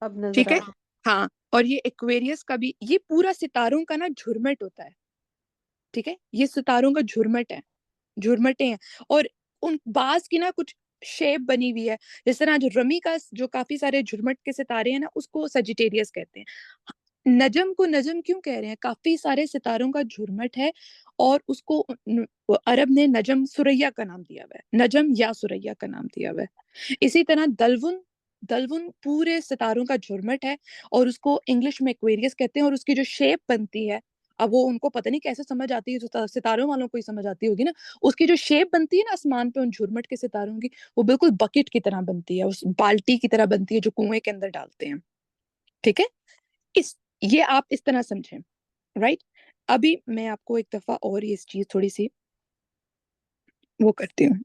अब नजर ठीक आ है। रहा हाँ, और ये एक्वेरियस का भी, ये पूरा सितारों का ना झुरमट होता है। ठीक है, ये सितारों का झुरमट है, झुरमटे हैं। और उन बाज की ना कुछ शेप बनी हुई है, जिस तरह जो रमी का जो काफी सारे झुरमट के सितारे हैं ना, उसको सजिटेरियस कहते हैं। नजम को नजम क्यों कह रहे हैं, काफी सारे सितारों का झुरमट है, और उसको अरब ने नजम सुरैया का नाम दिया हुआ है, नजम या सुरैया का नाम दिया हुआ है। इसी तरह दलवुन, दलवुन पूरे सितारों का झुरमट है, और उसको इंग्लिश में एक्वेरियस कहते हैं। और उसकी जो शेप बनती है, अब वो उनको पता नहीं कैसे समझ आती है, जो सितारों वालों को ही समझ आती होगी ना, उसकी जो शेप बनती है ना आसमान पे उन झुरमट के सितारों की, वो बिल्कुल बकेट की तरह बनती है, उस बाल्टी की तरह बनती है जो कुएं के अंदर डालते हैं। ठीक है, इस, ये आप इस तरह समझें, राइट। अभी मैं आपको एक दफा और ये चीज थोड़ी सी वो करती हूँ।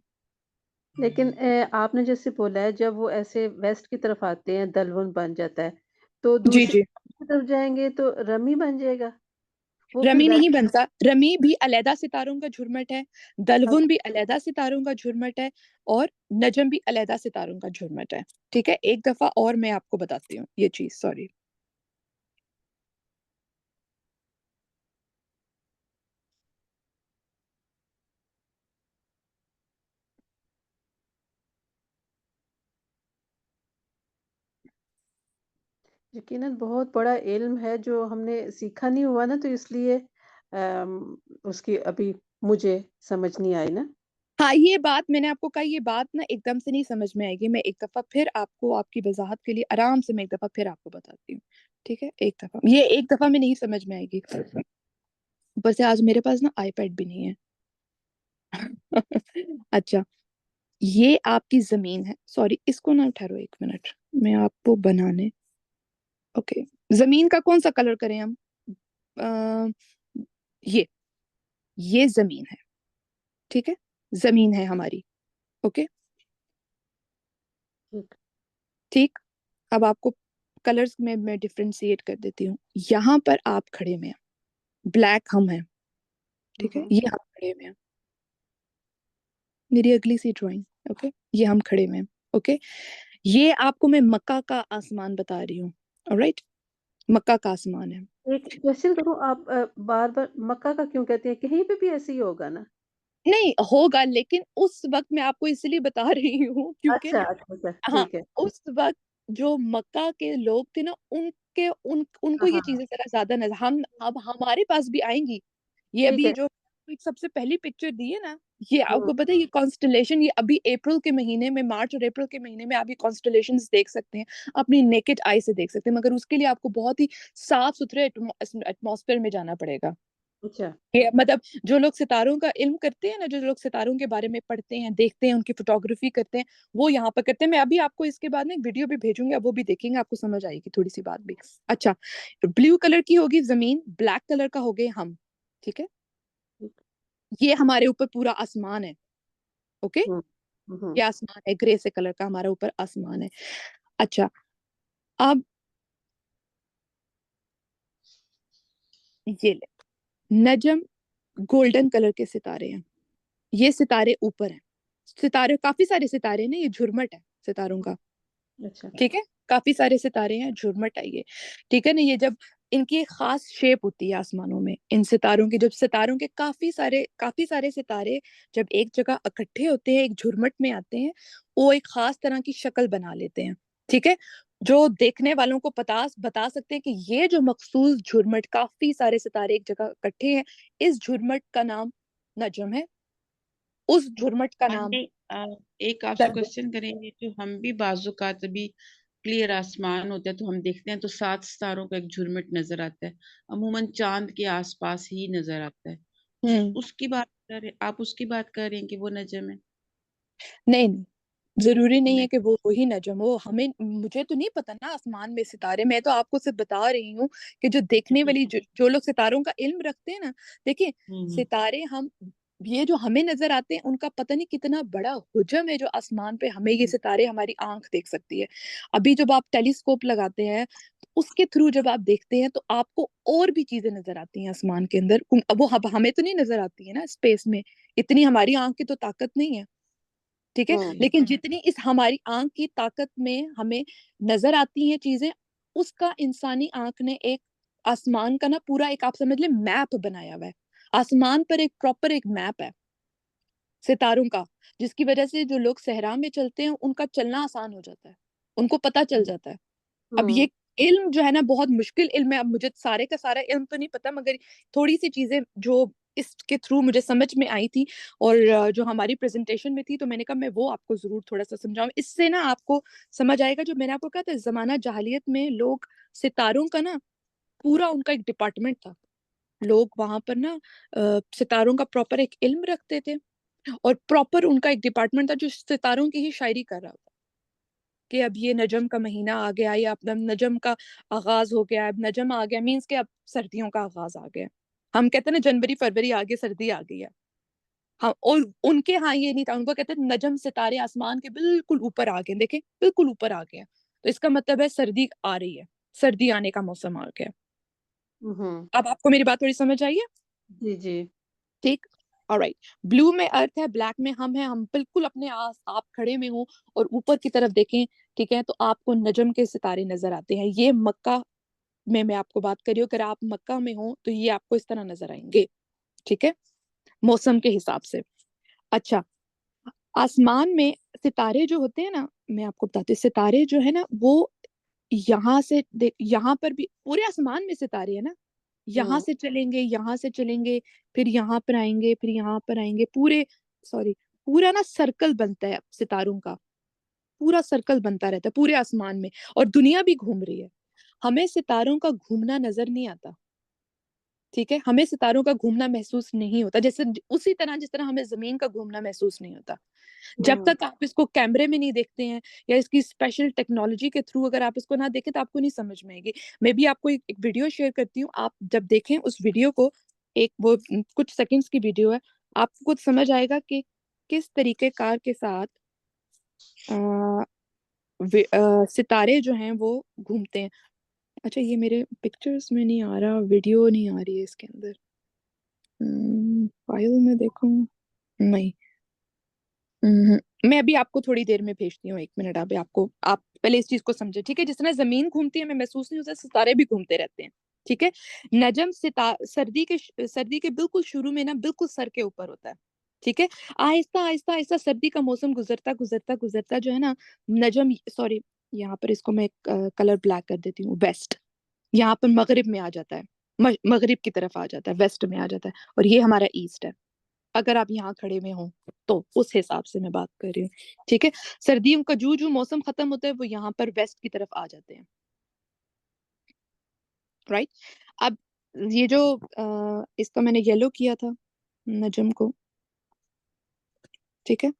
लेकिन आपने जैसे बोला है, जब वो ऐसे वेस्ट की तरफ आते हैं दलवन बन जाता है, तो जी दूसरी जी, तरफ जाएंगे तो रमी बन जाएगा, वो फिर रमी नहीं वेस्ट। बनता, रमी भी अलहदा सितारों का झुरमट है, दलवुन भी अलहदा सितारों का झुरमट है, और नजम भी अलहदा सितारों का झुरमट है। ठीक है, एक दफा और मैं आपको बताती हूँ ये चीज, सॉरी। یقیناً بہت بڑا علم ہے جو ہم نے سیکھا نہیں ہوا نا، تو اس لیے اس کی ابھی مجھے سمجھ نہیں آئی نا۔ ہاں یہ بات میں نے آپ کو کہا، یہ بات نا ایک دم سے نہیں سمجھ میں آئے گی، میں ایک دفعہ پھر آپ کو آپ کی وضاحت کے لیے آرام سے میں ایک دفعہ پھر آپ کو بتاتی ہوں، ٹھیک ہے؟ ایک دفعہ، یہ ایک دفعہ میں نہیں سمجھ میں آئے گی، اوپر سے آج میرے پاس نا آئی پیڈ بھی نہیں ہے۔ اچھا، یہ آپ کی زمین ہے، سوری اس کو نہ ٹھہرو ایک منٹ، میں آپ کو بنانے، اوکے، زمین کا کون سا کلر کریں ہم؟ آ، یہ زمین ہے، ٹھیک ہے، زمین ہے ہماری، اوکے، ٹھیک۔ ٹھیک، اب آپ کو کلرز میں ڈفرینشیٹ کر دیتی ہوں، یہاں پر آپ کھڑے میں ہیں، بلیک ہم ہیں، ٹھیک ہے، یہ ہم کھڑے میں ہیں، میری اگلی سی ڈرائنگ، اوکے، یہ ہم کھڑے میں ہیں، اوکے، یہ آپ کو میں مکہ کا آسمان بتا رہی ہوں، آلرائٹ، مکہ کا آسمان ہے۔ ایک کوشچن کروں، آپ بار بار مکہ کا کیوں کہتے ہیں؟ کہیں پہ بھی ایسے ہی ہوگا نا؟ نہیں ہوگا، لیکن اس وقت میں آپ کو اس لیے بتا رہی ہوں کیونکہ اچھا اچھا، ہاں ٹھیک ہے۔ اس وقت جو مکہ کے لوگ تھے نا، ان کو ہاں یہ ہاں، چیزیں ذرا زیادہ نظر، ہم اب ہمارے پاس بھی آئیں گی، یہ ٹھیک ابھی ہے۔ جو ایک سب سے پہلی پکچر دی ہے نا، یہ آپ ہوں، کو پتہ ہے، یہ کانسٹلیشن، یہ ابھی اپریل کے مہینے میں، مارچ اور اپریل کے مہینے میں آپ یہ کانسٹلیشنز دیکھ سکتے ہیں، اپنی نیکڈ آئی سے دیکھ سکتے ہیں، مگر اس کے لیے آپ کو بہت ہی صاف ستھرے ایٹماسفیئر میں جانا پڑے گا۔ اچھا۔ یہ مطلب جو لوگ ستاروں کا علم کرتے ہیں نا، جو لوگ ستاروں کے بارے میں پڑھتے ہیں، دیکھتے ہیں، ان کی فوٹوگرافی کرتے ہیں، وہ یہاں پر کرتے ہیں۔ میں ابھی آپ کو اس کے بعد میں ایک ویڈیو بھی بھیجوں گی، اب وہ بھی دیکھیں گے، آپ کو سمجھ آئے گی تھوڑی سی بات بھی۔ اچھا، بلیو کلر کی ہوگی زمین، بلیک کلر کا ہو گئے ہم، ٹھیک ہے، یہ ہمارے اوپر پورا آسمان ہے، اوکے، ہوں ہوں، یہ آسمان ہے، گرے سے کلر کا ہمارے اوپر آسمان ہے۔ اچھا، اب یہ لے، نجم گولڈن کلر کے ستارے ہیں، یہ ستارے اوپر ہیں، ستارے کافی سارے ستارے ہیں نا، یہ جھرمٹ ہے ستاروں کا، اچھا۔ ٹھیک ہے، کافی سارے ستارے ہیں، جھرمٹ ہے یہ، ٹھیک ہے نا، یہ جب ان کی ایک خاص شیپ ہوتی ہے آسمانوں میں، ان ستاروں کی، جب ستاروں کے کافی سارے ستارے جب ایک جگہ اکٹھے ہوتے ہیں، ایک جھرمٹ میں آتے ہیں، وہ ایک خاص طرح کی شکل بنا لیتے ہیں، ٹھیک ہے، جو دیکھنے والوں کو بتا سکتے ہیں کہ یہ جو مخصوص جھرمٹ، کافی سارے ستارے ایک جگہ اکٹھے ہیں، اس جھرمٹ کا نام نجم ہے، اس جھرمٹ کا نام نہیں، ایک آپ سے درب ہے۔ کوشچن کریں گے، جو ہم بھی بعض اوقات ابھی کلیئر آسمان ہوتا ہے تو ہم دیکھتے ہیں تو 7 ستاروں کا ایک جھرمٹ نظر آتا ہے، عموماً چاند کے آس پاس ہی نظر آتا ہے، ہوں، اس کی بات کر رہے آپ، اس کی بات کر رہے ہیں کہ وہ نجم ہے؟ نہیں ضروری نہیں ہے نہیں۔ کہ وہ وہی نجم ہو، ہمیں مجھے تو نہیں پتا نا آسمان میں ستارے، میں تو آپ کو صرف بتا رہی ہوں کہ جو دیکھنے والی جو لوگ ستاروں کا علم رکھتے ہیں نا، دیکھیں ہوں ستارے یہ جو ہمیں نظر آتے ہیں، ان کا پتہ نہیں کتنا بڑا حجم ہے جو آسمان پہ، ہمیں یہ ستارے ہماری آنکھ دیکھ سکتی ہے۔ ابھی جب آپ ٹیلیسکوپ لگاتے ہیں، اس کے تھرو جب آپ دیکھتے ہیں تو آپ کو اور بھی چیزیں نظر آتی ہیں آسمان کے اندر، وہ ہمیں تو نہیں نظر آتی ہے نا اسپیس میں، اتنی ہماری آنکھ کی تو طاقت نہیں ہے، ٹھیک ہے، لیکن جتنی اس ہماری آنکھ کی طاقت میں ہمیں نظر آتی ہیں چیزیں، اس کا انسانی آنکھ نے ایک آسمان کا نا پورا ایک، آپ سمجھ لیں، میپ بنایا ہوا ہے، آسمان پر ایک پراپر ایک میپ ہے ستاروں کا، جس کی وجہ سے جو لوگ صحرا میں چلتے ہیں ان کا چلنا آسان ہو جاتا ہے، ان کو پتہ چل جاتا ہے۔ اب یہ علم جو ہے نا بہت مشکل علم ہے، اب مجھے سارے کا سارا علم تو نہیں پتا، مگر تھوڑی سی چیزیں جو اس کے تھرو مجھے سمجھ میں آئی تھی، اور جو ہماری پریزنٹیشن میں تھی، تو میں نے کہا میں وہ آپ کو ضرور تھوڑا سا سمجھاؤں، اس سے نا آپ کو سمجھ آئے گا۔ جو میں نے آپ کو کہا تھا زمانہ جاہلیت میں لوگ ستاروں کا نا پورا ان کا ایک ڈپارٹمنٹ تھا، لوگ وہاں پر نا ستاروں کا پراپر ایک علم رکھتے تھے، اور پراپر ان کا ایک ڈپارٹمنٹ تھا جو ستاروں کی ہی شاعری کر رہا ہوتا کہ اب یہ نجم کا مہینہ آ گیا، یا اب نجم کا آغاز ہو گیا، اب نجم آ گیا، مینس کہ اب سردیوں کا آغاز آ گیا، ہم کہتے ہیں نا جنوری فروری آگے سردی آ گئی ہے، ہاں، اور ان کے ہاں یہ نہیں تھا، ان کو کہتے ہیں نجم ستارے آسمان کے بالکل اوپر آ گئے، دیکھیں بالکل اوپر آ گئے، تو اس کا مطلب ہے سردی آ رہی ہے، سردی آنے کا موسم آ گیا۔ اب آپ کو میری بات تھوڑی سمجھ آئی ہے؟ جی جی۔ ٹھیک، آلرائٹ، بلو میں ارتھ ہے، بلیک میں ہم ہیں، ہم بالکل اپنے آپ کھڑے میں ہوں اور اوپر کی طرف دیکھیں، ٹھیک ہے، تو آپ کو نجم کے ستارے نظر آتے ہیں، یہ مکہ میں آپ کو بات کری ہوں، اگر آپ مکہ میں ہوں تو یہ آپ کو اس طرح نظر آئیں گے، ٹھیک ہے، موسم کے حساب سے۔ اچھا، آسمان میں ستارے جو ہوتے ہیں نا، میں آپ کو بتاتی ہوں، ستارے جو ہے نا وہ यहाँ से यहाँ पर भी पूरे आसमान में सितारे हैं ना, यहाँ से चलेंगे, यहाँ से चलेंगे, फिर यहाँ पर आएंगे, फिर यहाँ पर आएंगे, पूरा ना सर्कल बनता है सितारों का, पूरा सर्कल बनता रहता है पूरे आसमान में, और दुनिया भी घूम रही है। हमें सितारों का घूमना नजर नहीं आता, ठीक है, हमें सितारों का घूमना महसूस नहीं होता, जैसे उसी तरह जिस तरह हमें जमीन का घूमना महसूस नहीं होता। जब तक आप इसको कैमरे में नहीं देखते हैं या इसकी स्पेशल टेक्नोलॉजी के थ्रू अगर आप इसको ना देखें तो आपको नहीं समझ में आएगी। मैं भी आपको एक वीडियो शेयर करती हूँ, आप जब देखें उस वीडियो को, एक वो कुछ सेकंड्स की वीडियो है, आपको कुछ समझ आएगा कि किस तरीके कार के साथ सितारे जो हैं वो घूमते हैं। अच्छा, ये मेरे पिक्चर्स में नहीं आ रहा, वीडियो नहीं आ रही है इसके अंदर, फाइल में देखूं, नहीं, मैं अभी आपको थोड़ी देर में भेजती हूँ, 1 मिनट, अभी आपको, आप पहले इस चीज को समझे, ठीक है। जिस तरह जमीन घूमती है हमें महसूस नहीं होता, सितारे भी घूमते रहते हैं, ठीक है। नजम सर्दी के बिल्कुल शुरू में ना बिल्कुल सर के ऊपर होता है, ठीक है। आहिस्ता आहिस्ता आहिस्ता सर्दी का मौसम गुजरता गुजरता गुजरता जो है ना, नजम, सॉरी, यहाँ पर इसको मैं कलर ब्लैक कर देती हूँ, वेस्ट, यहाँ पर मगरिब में आ जाता है, मगरिब की तरफ आ जाता है, वेस्ट में आ जाता है, और ये हमारा ईस्ट है। अगर आप यहाँ खड़े में हो तो उस हिसाब से मैं बात कर रही हूँ, ठीक है। सर्दियों का जो मौसम खत्म होता है वो यहाँ पर वेस्ट की तरफ आ जाते हैं, राइट। अब ये जो इसका मैंने येलो किया था नजम को, ठीक है।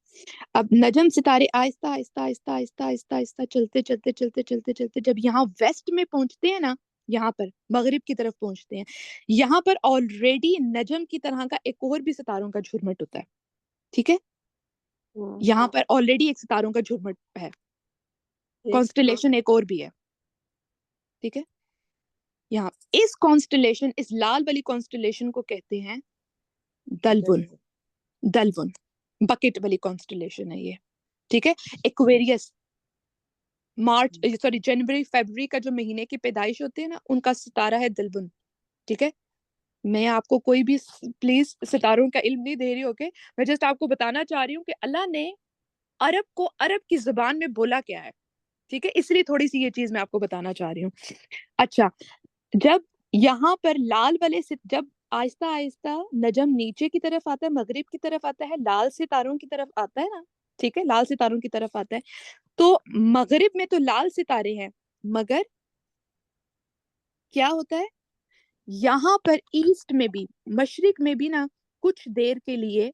अब नजम सितारे आहिस्ता आहिस्ता आहिस्ता आहिस्ता आहिस्ता आहिस्ता चलते चलते चलते चलते चलते जब यहाँ वेस्ट में पहुंचते हैं ना, यहाँ पर मगरिब की तरफ पहुंचते हैं, यहाँ पर ऑलरेडी नजम की तरह का एक और भी सितारों का झुरमुट होता है, ठीक है। यहाँ पर ऑलरेडी एक सितारों का झुरमुट है, कॉन्स्टलेशन एक और भी है, ठीक है। यहाँ इस कॉन्स्टलेशन, इस लाल वाली कॉन्स्टलेशन को कहते हैं दलवुन, दलवुन बकेट वाली कॉन्स्टलेशन है ये, ठीक है। एक्वेरियस, मार्च, सॉरी, जनवरी फरवरी का जो महीने की पैदाइश होती है ना, उनका सितारा है दलवुन, ठीक है। मैं आपको कोई भी प्लीज सितारों का इल्म नहीं दे रही, ओके। मैं जस्ट आपको बताना चाह रही हूँ कि अल्लाह ने अरब को अरब की जुबान में बोला क्या है, ठीक है, इसलिए थोड़ी सी ये चीज मैं आपको बताना चाह रही हूँ। अच्छा, जब यहाँ पर लाल वाले से जब आहिस्ता आहिस्ता नजम नीचे की तरफ आता है, मगरिब की तरफ आता है, लाल सितारों की तरफ आता है ना, ठीक है, लाल सितारों की तरफ आता है, तो मगरिब में तो लाल सितारे हैं, मगर क्या होता है यहाँ पर ईस्ट में भी, मशरिक में भी ना, कुछ देर के लिए,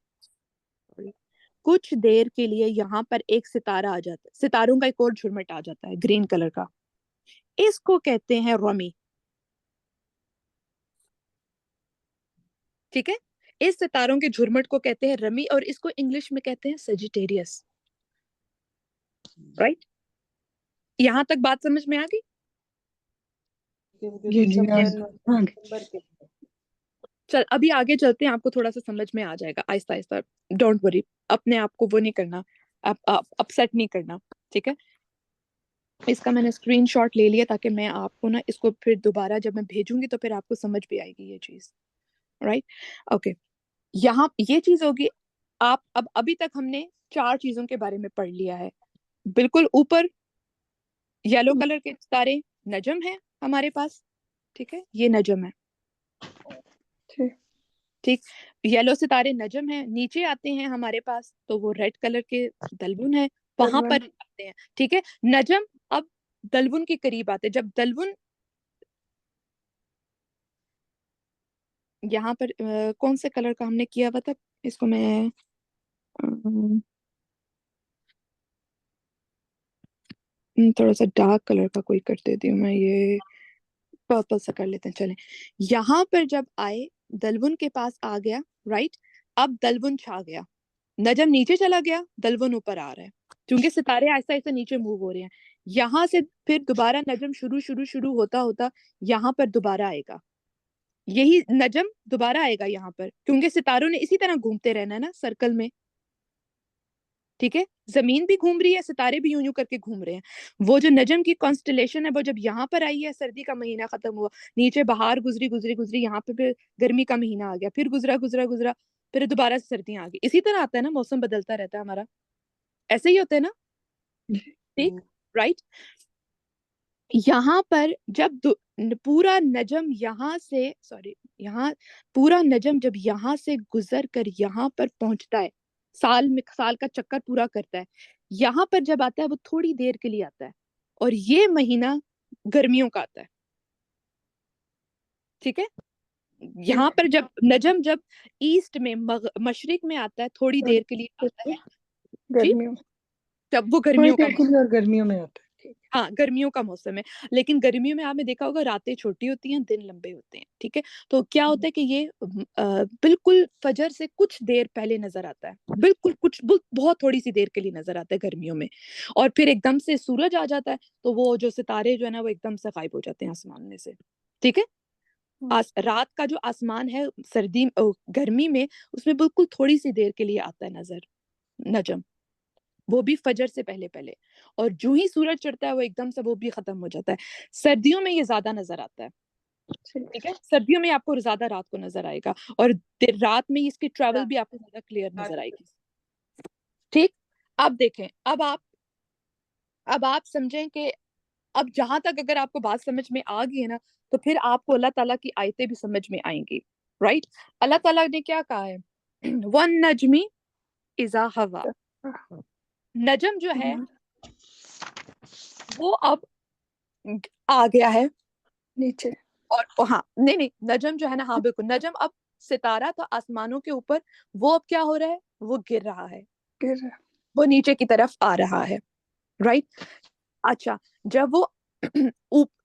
कुछ देर के लिए यहाँ पर एक सितारा आ जाता है, सितारों का एक और झुरमुट आ जाता है ग्रीन कलर का, इसको कहते हैं रमी, ठीक है। इस सितारों के झुरमुट को कहते हैं रमी, और इसको इंग्लिश में कहते हैं सजिटेरियस, राइट। यहाँ तक बात समझ में आ गई? जी आगे। चल अभी आगे चलते हैं, आपको थोड़ा सा समझ में आ जाएगा आहिस्ता आहिस्ता, डोंट वरी, अपने आप को वो नहीं करना, आप अपसेट नहीं करना, ठीक है। इसका मैंने स्क्रीनशॉट ले लिया ताकि मैं आपको ना इसको फिर दोबारा जब मैं भेजूंगी तो फिर आपको समझ भी आएगी ये चीज, राइट, ओके। यहाँ ये चीज होगी, आप अब अभी तक हमने 4 चीजों के बारे में पढ़ लिया है। बिल्कुल ऊपर येलो कलर के सितारे नजम है हमारे पास, ठीक है, ये नजम है, ठीक। येलो सितारे नजम है, नीचे आते हैं हमारे पास तो वो रेड कलर के दलवुन है, वहां पर आते हैं, ठीक है। नजम अब दलवुन के करीब आते हैं, जब दलवुन यहाँ पर कौन से कलर का हमने किया हुआ था, इसको मैं थोड़ा सा डार्क कलर का कोई कर देती हूँ, मैं ये पर्पल सा कर लेते हैं, चलें। यहाँ पर जब आए, दलवुन के पास आ गया, राइट, अब दलवुन छा गया, नजम नीचे चला गया, दलवुन ऊपर आ रहा है, क्योंकि सितारे ऐसा ऐसा नीचे मूव हो रहे हैं। यहाँ से फिर दोबारा नजम शुरू शुरू शुरू होता होता यहाँ पर दोबारा आएगा, यही नजम दोबारा आएगा यहाँ पर, क्योंकि सितारों ने इसी तरह घूमते रहना है ना सर्कल में, ठीक है। जमीन भी घूम रही है, सितारे भी यूं यूं करके घूम रहे हैं। वो जो नजम की कॉन्स्टलेशन है वो जब यहाँ पर आई है, सर्दी का महीना खत्म हुआ, नीचे बहार गुजरी गुजरी गुजरी, यहाँ पे फिर गर्मी का महीना आ गया, फिर गुजरा गुजरा गुजरा, फिर दोबारा से सर्दियां आ गई। इसी तरह आता है ना, मौसम बदलता रहता है हमारा, ऐसे ही होता है ना, ठीक, राइट। यहाँ पर जब पूरा नजम यहाँ से यहाँ पूरा नजम जब यहाँ से गुजर कर यहाँ पर पहुंचता है, साल का चक्कर पूरा करता है, यहाँ पर जब आता है वो थोड़ी देर के लिए आता है, और ये महीना गर्मियों का आता है, ठीक है। यहाँ पर जब नजम जब ईस्ट में मशरिक में आता है, थोड़ी देर के लिए आता है जी, गर्मियों, तब वो थोड़ी गर्मियों का देर के लिए और गर्मियों में आता है। हाँ, गर्मियों का मौसम है। लेकिन गर्मियों में आपने देखा होगा रातें छोटी होती हैं, दिन लंबे होते हैं, ठीक है। तो क्या होता है कि ये बिल्कुल फजर से कुछ देर पहले नजर आता है, बिल्कुल बहुत थोड़ी सी देर के लिए नजर आता है गर्मियों में, और फिर एकदम से सूरज आ जाता है, तो वो जो सितारे जो है ना वो एकदम से गायब हो जाते हैं आसमान में से, ठीक है। रात का जो आसमान है गर्मी में, उसमें बिल्कुल थोड़ी सी देर के लिए आता है नजम, वो भी फजर से पहले पहले, और जो ही सूरज चढ़ता है वो एकदम से वो भी खत्म हो जाता है। सर्दियों में ये ज्यादा नजर आता है, ठीक है। सर्दियों में आपको ज्यादा रात को नजर आएगा, और रात में इसकी ट्रैवल भी आपको ज्यादा क्लियर नजर आएगी, ठीक। अब देखें, अब आप समझें कि अब जहां तक अगर आपको बात समझ में आ गई है ना, तो फिर आपको अल्लाह ताला की आयतें भी समझ में आएंगी, राइट। अल्लाह ताला ने क्या कहा है, वन नजमी इजा हवा, नजम जो है वो अब आ गया है नीचे, और हाँ नहीं, नजम जो है ना, हाँ बिल्कुल, नजम अब सितारा था आसमानों के ऊपर, वो अब क्या हो रहा है, वो गिर रहा है, गिर, वो नीचे की तरफ आ रहा है, राइट। अच्छा, जब वो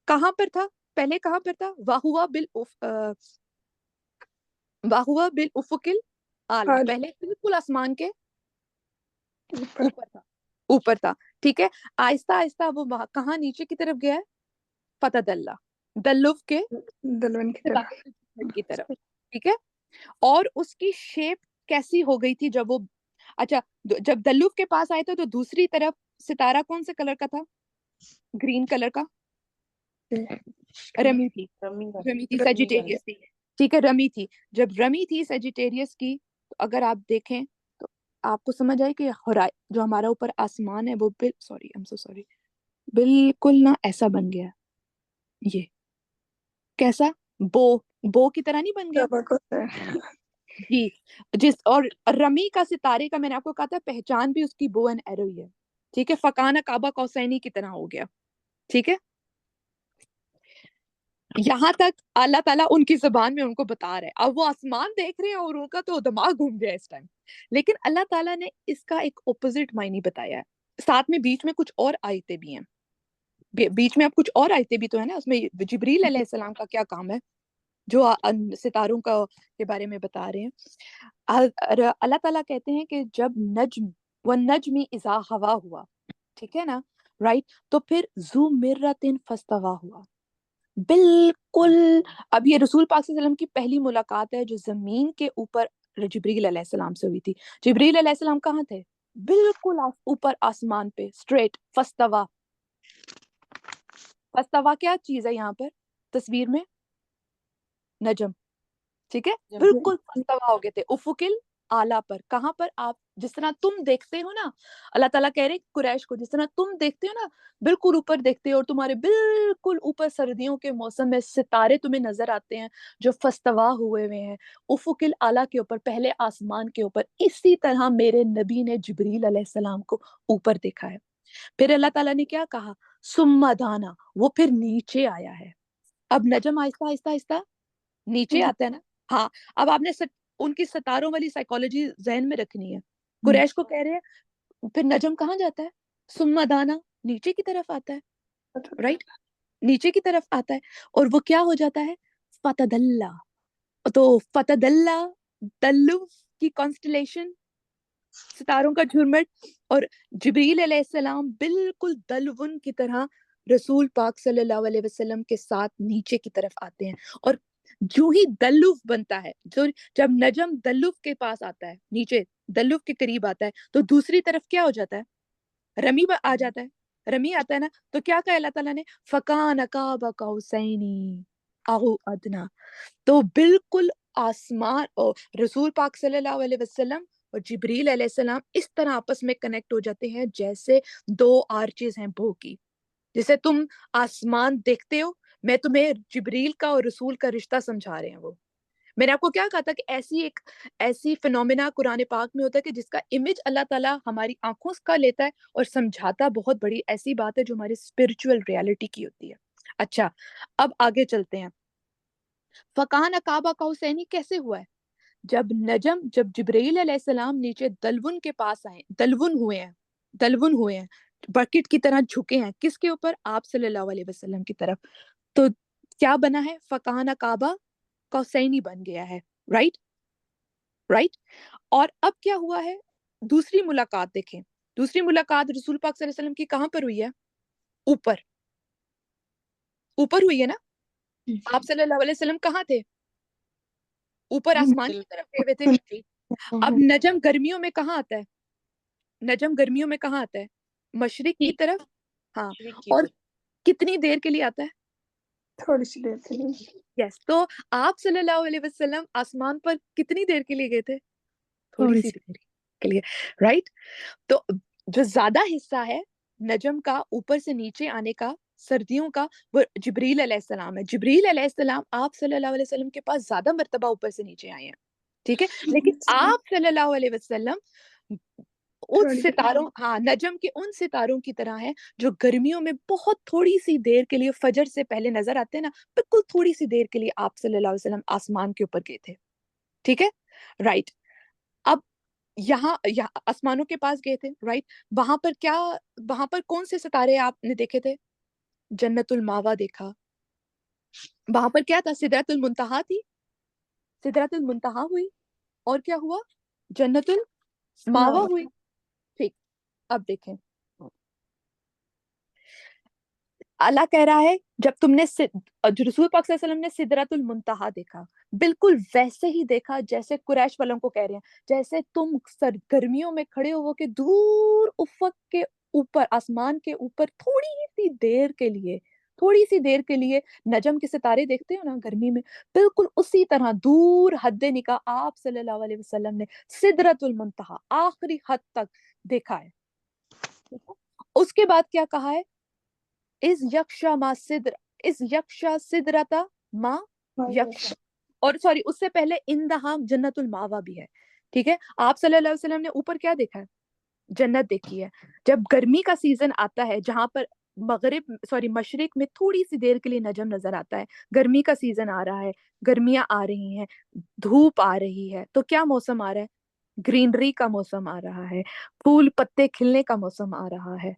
कहाँ पर था, पहले कहाँ पर था, वाहुआ बिल उफुकिल आला, आल, पहले बिल्कुल आसमान के ऊपर, ऊपर था, ठीक है। आहिस्ता आहिस्ता वो कहाँ नीचे की तरफ गया है, फतदल्ला, दल्लुफ के दलवन की तरफ। की तरफ, ठीक है। और उसकी शेप कैसी हो गई थी जब वो, अच्छा, जब दल्लुफ के पास आए थे तो दूसरी तरफ सितारा कौन से कलर का था, ग्रीन कलर का, रमी थी, सेजिटेरियस थी, ठीक है, रमी थी। जब रमी थी सेजिटेरियस की, तो अगर आप देखें तो आपको समझ आए कि जो हमारा ऊपर आसमान है वो sorry, I am so sorry, बिल्कुल ना ऐसा बन गया, ये कैसा, बो की तरह नहीं बन गया सबक होता है। जी। और रमी का सितारे का मैंने आपको कहा था पहचान भी उसकी बो एंड एरो ही है, ठीक है। फकाना काबा कौसैनी की तरह हो गया, ठीक है। यहाँ तक अल्लाह ताला उनकी जुबान में उनको बता रहे हैं, अब वो आसमान देख रहे हैं और उनका तो दिमाग घूम गया इस टाइम। लेकिन अल्लाह ताला ने इसका एक ऑपोजिट मायने बताया है, साथ में बीच में कुछ और आयतें भी हैं, बीच में अब कुछ और आयतें भी तो है ना, उसमें जिब्रील अलैहिस्सलाम का क्या काम है, जो सितारों का के बारे में बता रहे हैं। अल्लाह ताला कहते हैं कि जब व नजमी इजा हवा हुआ, ठीक है ना, राइट, तो फिर जू मिर्रतिन फस्तवा हुआ, बिल्कुल। अब ये रसूल पाक सल्लल्लाहु अलैहि वसल्लम की पहली मुलाकात है जो जमीन के ऊपर जिब्रील अलैहिस्सलाम से हुई थी। जिब्रील अलैहिस्सलाम कहाँ थे, बिल्कुल ऊपर आसमान पे स्ट्रेट, फस्तवा। फस्तवा क्या चीज है यहाँ पर तस्वीर में, नजम, ठीक है, बिल्कुल फस्तवा हो गए थे उफुकिल आला पर, कहाँ पर, आप जिस तरह तुम देखते हो ना, अल्लाह ताला कह रहे कुरैश को, जिस तरह तुम देखते हो ना, बिल्कुल ऊपर देखते हो, और तुम्हारे बिल्कुल ऊपर सर्दियों के मौसम में सितारे तुम्हें नजर आते हैं जो फस्तवा हुए हुए हैं उफुकिल आला के ऊपर, पहले आसमान के ऊपर, इसी तरह मेरे नबी ने जिब्रील अलैहिस्सलाम को ऊपर देखा है। फिर अल्लाह ताला ने क्या कहा, सुम्मा दाना, वो फिर नीचे आया है। अब नजम आहिस्ता आहिस्ता आहिस्ता नीचे आता है ना, हाँ। अब आपने उनकी सितारों वाली साइकोलॉजी जहन में रखनी है, कुरैश को कह रहे हैं फिर नजम कहाँ जाता है, सुम्मा दाना, नीचे की तरफ आता है, राइट, नीचे की तरफ आता है, और वो क्या हो जाता है, फतदल्ला। तो फतदल्ला, दल्लुफ की कॉन्स्टलेशन, सितारों का झुरमुट, और जिब्रील अलैहिस्सलाम बिल्कुल दलवन की तरह रसूल पाक सल्लल्लाहु अलैहि वसल्लम के साथ नीचे की तरफ आते हैं। और जो ही दल्लुफ बनता है, जो जब नजम दल्लुफ के पास आता है, नीचे दल्लुफ के करीब आता है, तो दूसरी तरफ क्या हो जाता है, रमी आ जाता है, रमी आता है ना, तो क्या कहा अल्लाह ताला ने, फकान काबा कौसैनी औ अदना, तो बिल्कुल आसमान और रसूल पाक सल्लल्लाहु अलैहि वसल्लम और जिब्रील अलैहिस्सलाम इस तरह आपस में कनेक्ट हो जाते हैं जैसे दो आर्चेस हैं बो की, جسے تم آسمان دیکھتے ہو، میں تمہیں جبریل کا اور رسول کا رشتہ سمجھا رہے ہیں وہ. میں نے آپ کو کیا کہا تھا کہ ایسی فنومینا قرآن پاک میں ہوتا ہے کہ جس کا امیج اللہ تعالیٰ ہماری آنکھوں کا لیتا ہے اور سمجھاتا بہت بڑی ایسی بات ہے جو ہماری اسپرچل ریالٹی کی ہوتی ہے. اچھا اب آگے چلتے ہیں. فکان کعبہ قوسین کیسے ہوا ہے؟ جب جبرائیل علیہ السلام نیچے دلون کے پاس آئے، دلون ہوئے ہیں بکٹ کی طرح جھکے ہیں، کس کے اوپر؟ آپ صلی اللہ علیہ وسلم کی طرف. تو کیا بنا ہے؟ فکان کعبہ قوسینی بن گیا ہے. رائٹ. اور اب کیا ہوا ہے؟ دوسری ملاقات دیکھیں. دوسری ملاقات رسول پاک صلی اللہ علیہ وسلم کی کہاں پر ہوئی ہے؟ اوپر ہوئی ہے نا. آپ صلی اللہ علیہ وسلم کہاں تھے؟ اوپر آسمان کی طرف گئے ہوئے تھے. اب نجم گرمیوں میں کہاں آتا ہے؟ مشرق کی طرف. ہاں. اور کتنی دیر کے لیے آتا ہے؟ تھوڑی سی دیر کے لیے. یس. تو آپ صلی اللہ علیہ وسلم آسمان پر کتنی دیر کے لیے گئے تھے؟ تھوڑی سی دیر کے لیے. رائٹ. تو جو زیادہ حصہ ہے نجم کا اوپر سے نیچے آنے کا، سردیوں کا، وہ جبریل علیہ السلام ہے. جبریل علیہ السلام آپ صلی اللہ علیہ وسلم کے پاس زیادہ مرتبہ اوپر سے نیچے آئے ہیں. ٹھیک ہے. لیکن آپ صلی اللہ علیہ وسلم ان ستاروں، ہاں، نجم کے ان ستاروں کی طرح ہیں جو گرمیوں میں بہت تھوڑی سی دیر کے لیے فجر سے پہلے نظر آتے ہیں نا، بالکل تھوڑی سی دیر کے لیے آپ صلی اللہ علیہ وسلم آسمان کے اوپر گئے تھے. ٹھیک ہے. رائٹ. اب یہاں آسمانوں کے پاس گئے تھے. رائٹ. وہاں پر کون سے ستارے آپ نے دیکھے تھے؟ جنت الماوا دیکھا. وہاں پر کیا تھا؟ سدرۃ المنتہا تھی. سدرۃ المنتہا ہوئی اور کیا ہوا؟ جنت الماوا ہوئی. ٹھیک. اب دیکھیں اللہ کہہ رہا ہے جب تم نے رسول پاک صلی اللہ علیہ وسلم نے سدرۃ المنتہا دیکھا، بالکل ویسے ہی دیکھا جیسے قریش والوں کو کہہ رہے ہیں، جیسے تم گرمیوں میں کھڑے ہو کے دور افق کے اوپر، آسمان کے اوپر تھوڑی سی دیر کے لیے نجم کے ستارے دیکھتے ہو نا گرمی میں، بالکل اسی طرح دور حد نکاح آپ صلی اللہ علیہ وسلم نے سدرۃ المنتہا آخری حد تک دیکھا ہے. اس کے بعد کیا کہا ہے؟ اس یکشا سدرتا ما یکشا. اور سوری، اس سے پہلے اندہا جنت الماوا بھی ہے. ٹھیک ہے. آپ صلی اللہ علیہ وسلم نے اوپر کیا دیکھا ہے؟ جنت دیکھی ہے. جب گرمی کا سیزن آتا ہے جہاں پر مشرق میں تھوڑی سی دیر کے لیے نجم نظر آتا ہے، گرمی کا سیزن آ رہا ہے، گرمیاں آ رہی ہیں، دھوپ آ رہی ہے، تو کیا موسم آ رہا ہے؟ گرینری کا موسم آ رہا ہے، پھول پتے کھلنے کا موسم آ رہا ہے.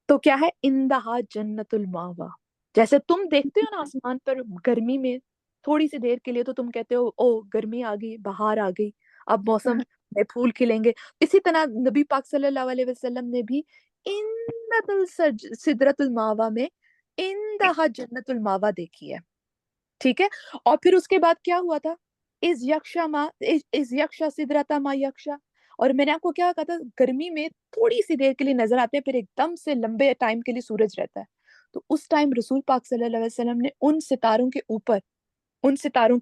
تو کیا ہے؟ اندہا جنت الماوا. جیسے تم دیکھتے ہو نا آسمان پر گرمی میں تھوڑی سی دیر کے لیے تو تم کہتے ہو او گرمی آ گئی، بہار آ گئی، اب موسم میں پھول کھلیں گے. اسی طرح نبی پاک صلی اللہ علیہ وسلم نے بھی سدرۃ الماوا میں اندہا جنت الماوا دیکھی ہے. ٹھیک ہے. اور پھر اس کے بعد کیا ہوا تھا؟ از یکشا سدرتا ما یکشا. اور میں نے آپ کو کیا کہا تھا؟ گرمی میں تھوڑی سی دیر کے لیے نظر آتے ہیں، پھر ایک دم سے لمبے ٹائم کے لیے سورج رہتا ہے. تو اس ٹائم رسول پاک صلی اللہ علیہ وسلم نے ان ستاروں کے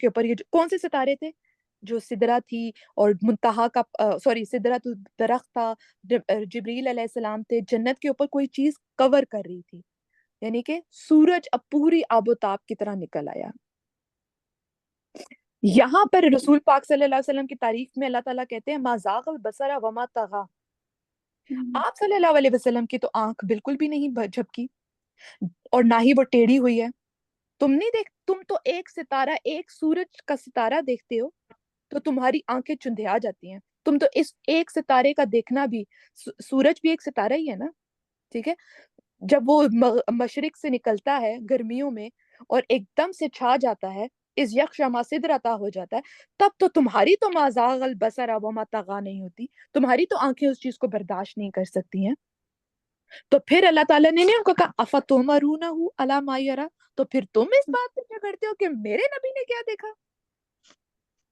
اوپر یہ کون سے ستارے تھے؟ جو سدرہ تھی اور منتہا کا سدرۃ درخت تھا، جبریل علیہ السلام تھے، جنت کے اوپر کوئی چیز کور کر رہی تھی، یعنی کہ سورج اب پوری آب و تاب کی طرح نکل آیا. یہاں پر رسول پاک صلی اللہ علیہ وسلم کی تعریف میں اللہ تعالیٰ کہتے ہیں ما زاغ البصر وما طغى. آپ صلی اللہ علیہ وسلم کی تو آنکھ بالکل بھی نہیں جھپکی اور نہ ہی وہ ٹیڑھی ہوئی ہے. تم تو ایک سورج کا ستارہ دیکھتے ہو تو تمہاری آنکھیں چندھیا جاتی ہیں. تم تو اس ایک ستارے کا دیکھنا بھی، سورج بھی ایک ستارہ ہی ہے نا. ٹھیک ہے. جب وہ مشرق سے نکلتا ہے گرمیوں میں اور ایک دم سے چھا جاتا ہے، اس یکشما سدرتا ہو جاتا ہے، تب تو تمہاری تو ما زاغ البصر وما طغى نہیں ہوتی، تمہاری تو آنکھیں اس چیز کو برداشت نہیں کر سکتی ہیں. تو پھر اللہ تعالیٰ نے ان کو کہا افتمارونہ علی ما یری، تو پھر تم اس بات پہ کیا کرتے ہو کہ میرے نبی نے کیا دیکھا؟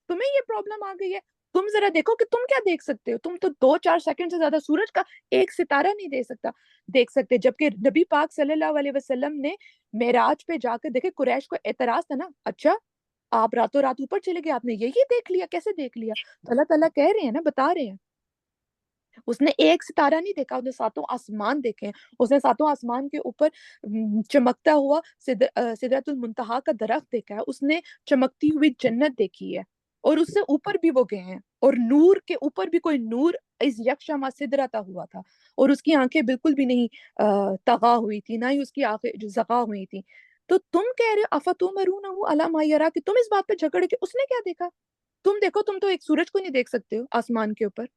تمہیں یہ پرابلم آ گئی ہے. تم ذرا دیکھو کہ تم کیا دیکھ سکتے ہو. تم تو 2-4 سیکنڈ سے زیادہ سورج کا ایک ستارہ نہیں دیکھ سکتے. جبکہ نبی پاک صلی اللہ علیہ وسلم نے معراج پہ جا کر دیکھے، قریش کو اعتراض تھا نا، اچھا آپ راتوں رات اوپر چلے گئے، آپ نے یہی دیکھ لیا، کیسے دیکھ لیا؟ تو اللہ تعالیٰ کہہ رہے ہیں نا، بتا رہے ہیں उसने एक सितारा नहीं देखा, उसने सातों आसमान देखे हैं। उसने सातों आसमान के ऊपर चमकता हुआ सिदरतुल मुंतहा का दरख्त देखा है, उसने चमकती हुई जन्नत देखी है, और उससे ऊपर भी वो गए हैं, और नूर के ऊपर भी कोई नूर इस यकशमा सिदरता हुआ था, और उसकी आंखें बिल्कुल भी नहीं तगा हुई थी, ना ही उसकी आंखें जगा हुई थी। तो तुम कह रहे हो अफतुमरूनहु अला मा यरा, कि तुम इस बात पे झगड़े कि उसने क्या देखा। तुम देखो, तुम तो एक सूरज को नहीं देख सकते हो आसमान के ऊपर।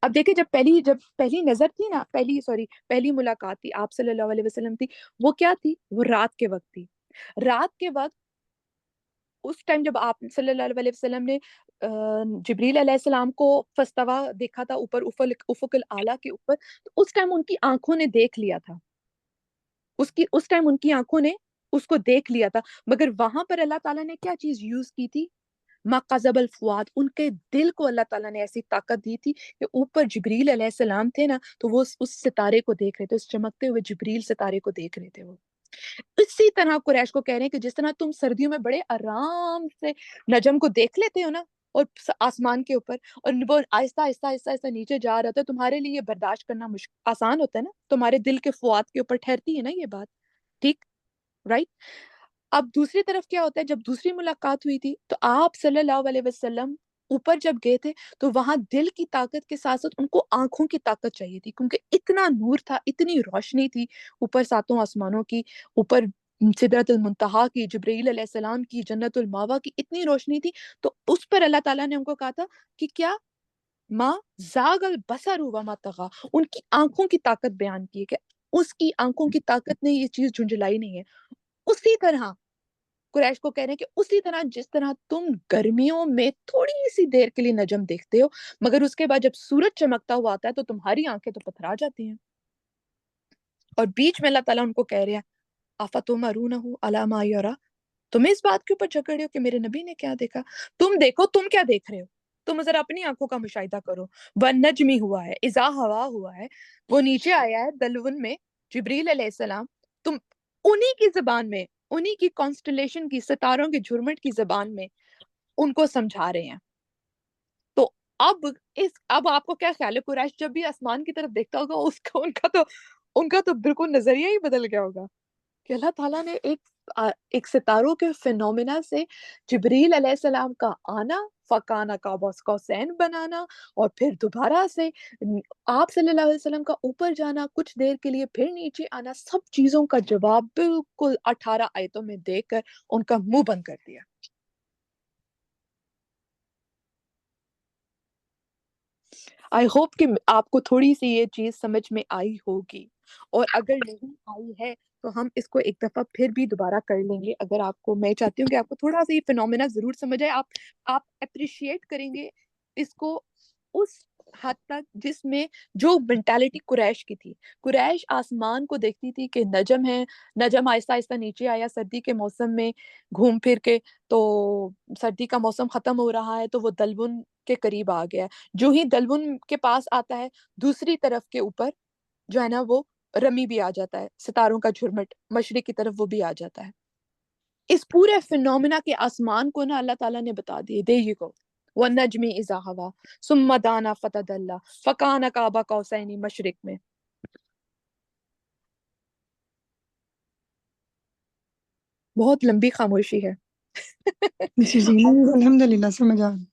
अब देखिए, जब पहली नजर थी ना, पहली मुलाकात थी आप सल्लल्लाहु अलैहि वसल्लम थी, वो क्या थी, वो रात के वक्त थी। रात के वक्त उस टाइम जब आप सल्लल्लाहु अलैहि वसल्लम ने जिब्रील अलैहिस्सलाम को फस्तवा देखा था ऊपर उफुल आला के ऊपर, तो उस टाइम उनकी आंखों ने देख लिया था, उस टाइम उनकी आंखों ने उसको देख लिया था। मगर वहां पर अल्लाह ताला ने क्या चीज यूज की थी, माकज़बल फुआद, उनके दिल को अल्लाह ताला ने ऐसी ताकत दी थी कि ऊपर जिब्रील अलैहिस्सलाम थे ना, तो वो उस सितारे को देख रहे थे, उस चमकते हुए जिब्रील सितारे को देख रहे थे वो। इसी तरह कुरैश को कह रहे हैं कि जिस तरह तुम सर्दियों में बड़े आराम से नजम को देख लेते हो ना, और आसमान के ऊपर, और वो आहिस्ता आहिस्ता आहिस्ता आहिस्ता नीचे जा रहा था, तुम्हारे लिए ये बर्दाश्त करना मुश्किल आसान होता है ना, तुम्हारे दिल के फुआद के ऊपर ठहरती है ना ये बात, ठीक, राइट। अब दूसरी तरफ क्या होता है, जब दूसरी मुलाकात हुई थी, तो आप सल्लल्लाहु अलैहि वसल्लम ऊपर जब गए थे, तो वहां दिल की ताकत के साथ साथ उनको आंखों की ताकत चाहिए थी, क्योंकि इतना नूर था, इतनी रोशनी थी ऊपर सातों आसमानों की, ऊपर सिदरतुल मुंतहा की, जिब्रील अलैहिस्सलाम की, जन्नतुल मावा की इतनी रोशनी थी। तो उस पर अल्लाह ताला ने उनको कहा था कि क्या माँ जागल बसर हुआ मा तगा, उनकी आंखों की ताकत बयान की है कि उसकी आंखों की ताकत ने ये चीज झुंझलाई नहीं है। उसी तरह कुरैश को कह रहे हैं कि उसी तरह जिस तरह तुम गर्मियों में थोड़ी सी देर के लिए नजम देखते हो, मगर उसके बाद जब सूरज चमकता हुआ आता है तो तुम्हारी आंखें तो पथरा जाती हैं। और बीच में अल्लाह ताला उनको कह रहे हैं अफतुमरूनहु अला मा यरा, तुम्हें इस बात के ऊपर झगड़े हो कि मेरे नबी ने क्या देखा। तुम देखो तुम क्या देख रहे हो, तुम जरा अपनी आंखों का मुशाहिदा करो। वन नजमी हुआ है, इजा हवा हुआ है, वो नीचे आया है दलवन में, जिब्रील अलैहिस्सलाम, तुम उन्हीं की जबान में, उन्हीं की कॉन्स्टलेशन की, सितारों के झुरमुट की जबान में उनको समझा रहे हैं। तो अब आपको क्या ख्याल है, कुरैश जब भी आसमान की तरफ देखता होगा, उसका उनका तो बिल्कुल नजरिया ही बदल गया होगा कि अल्लाह ताला ने एक सितारों के फिनोमिना से जिब्रील अलैहिस्सलाम का आना, फकाना का कौसैन बनाना, और फिर दोबारा से आप सल्लल्लाहु अलैहि वसल्लम का ऊपर जाना, कुछ देर के लिए फिर नीचे आना, सब चीजों का जवाब बिल्कुल 18 आयतों में देकर उनका मुंह बंद कर दिया। आई होप कि आपको थोड़ी सी ये चीज समझ में आई होगी, और अगर नहीं आई है तो हम इसको एक दफा फिर भी दोबारा कर लेंगे। अगर आपको, मैं चाहती हूँ कि आपको थोड़ा सा ये फिनोमेना जरूर समझ आए, आप अप्रिशिएट करेंगे इसको उस हद तक जिसमें जो मेंटालिटी कुरैश की थी। कुरैश आसमान को देखती थी कि नजम है, नजम आहिस्ता आहिस्ता नीचे आया सर्दी के मौसम में घूम फिर के, तो सर्दी का मौसम खत्म हो रहा है, तो वो दलबुन के करीब आ गया। जो ही दलबुन के पास आता है, दूसरी तरफ के ऊपर जो है ना, वो रमी भी आ जाता है, सितारों का झुरमुट मशरिक की तरफ वो भी आ जाता है। इस पूरे फिनोमिना के आसमान को ना अल्लाह ताला ने बता दिए, दे यू गो वन नजमी इजा हवा सुम्मा दाना फतदल्ला फकाना काबा कौसैनी मशरिक में। बहुत लंबी खामोशी है। जी जी, नहीं अल्हम्दुलिल्लाह समझ आ गई।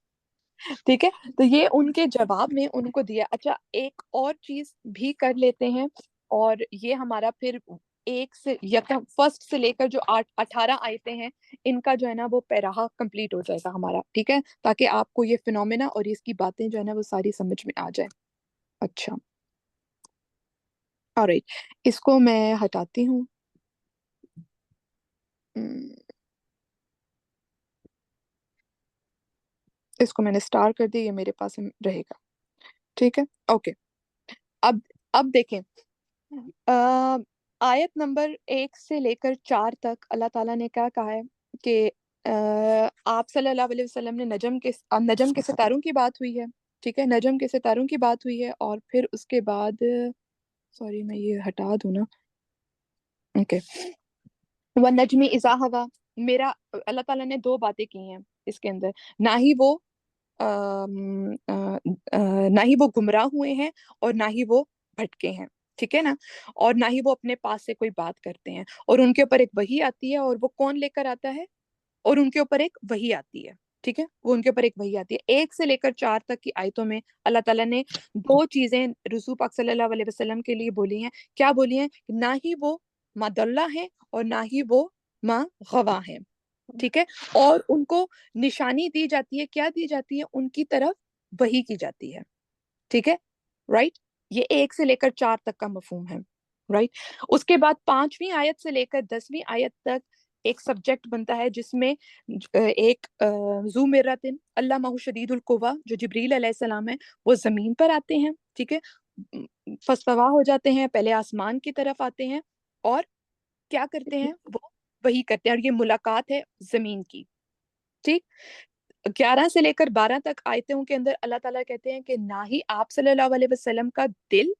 ठीक है, तो ये उनके जवाब में उनको दिया। अच्छा, एक और चीज भी कर लेते हैं, और ये हमारा फिर एक से यकम फर्स्ट से लेकर जो 18 आयतें हैं, इनका जो है ना वो पैराहा कंप्लीट हो जाएगा हमारा, ठीक है, ताकि आपको ये फिनोमेना और इसकी बातें जो है ना वो सारी समझ में आ जाए। अच्छा, ऑलराइट, इसको मैं हटाती हूँ। इसको मैंने स्टार कर दिया, ये मेरे पास रहेगा, ठीक है, ओके। अब अब देखें, आयत नंबर 1 से लेकर 4 तक अल्लाह ताला ने क्या कहा है कि आप सल्लल्लाहु अलैहि वसल्लम ने नजम के सितारों की बात हुई है, ठीक है, नजम के सितारों की बात हुई है, और फिर उसके बाद, सॉरी मैं ये हटा दूं ना, ओके, वन नजमी इजा हवा, मेरा अल्लाह ताला ने 2 बातें की हैं इसके अंदर, ना ही वो ना ही वो गुमराह हुए हैं और ना ही वो भटके हैं, ठीक है ना, और ना ही वो अपने पास से कोई बात करते हैं, और उनके ऊपर एक वही आती है, और वो कौन लेकर आता है, और उनके ऊपर एक वही आती है, ठीक है, वो उनके ऊपर एक वही आती है। 1 से लेकर 4 तक की आयतों में अल्लाह ताला ने 2 चीजें रसूल पाक सल्लल्लाहु अलैहि वसल्लम के लिए बोली हैं। क्या बोली हैं? ना ही वो मदल्ला है और ना ही वो मा गवा है, ठीक है, और उनको निशानी दी जाती है, क्या दी जाती है? उनकी तरफ वही की जाती है, ठीक है, राइट। ये 1 से लेकर 4 तक का मफहूम है, राइट। उसके बाद 5वीं आयत से लेकर 10वीं आयत तक एक सब्जेक्ट बनता है जिसमें एक ज़ू मिर्रतिन अल्लाह माहु शदीदुल कुवा, जो जिब्रील अलैहिस्सलाम है, वो जमीन पर आते हैं, ठीक है, फस्तवा हो जाते हैं, पहले आसमान की तरफ आते हैं, और क्या करते हैं? वो वही करते हैं, और ये मुलाकात है जमीन की, ठीक। 11 से लेकर 12 तक आयतों के अंदर अल्लाह ताला कहते हैं कि ना ही आप सल्लल्लाहु अलैहि वसल्लम का दिल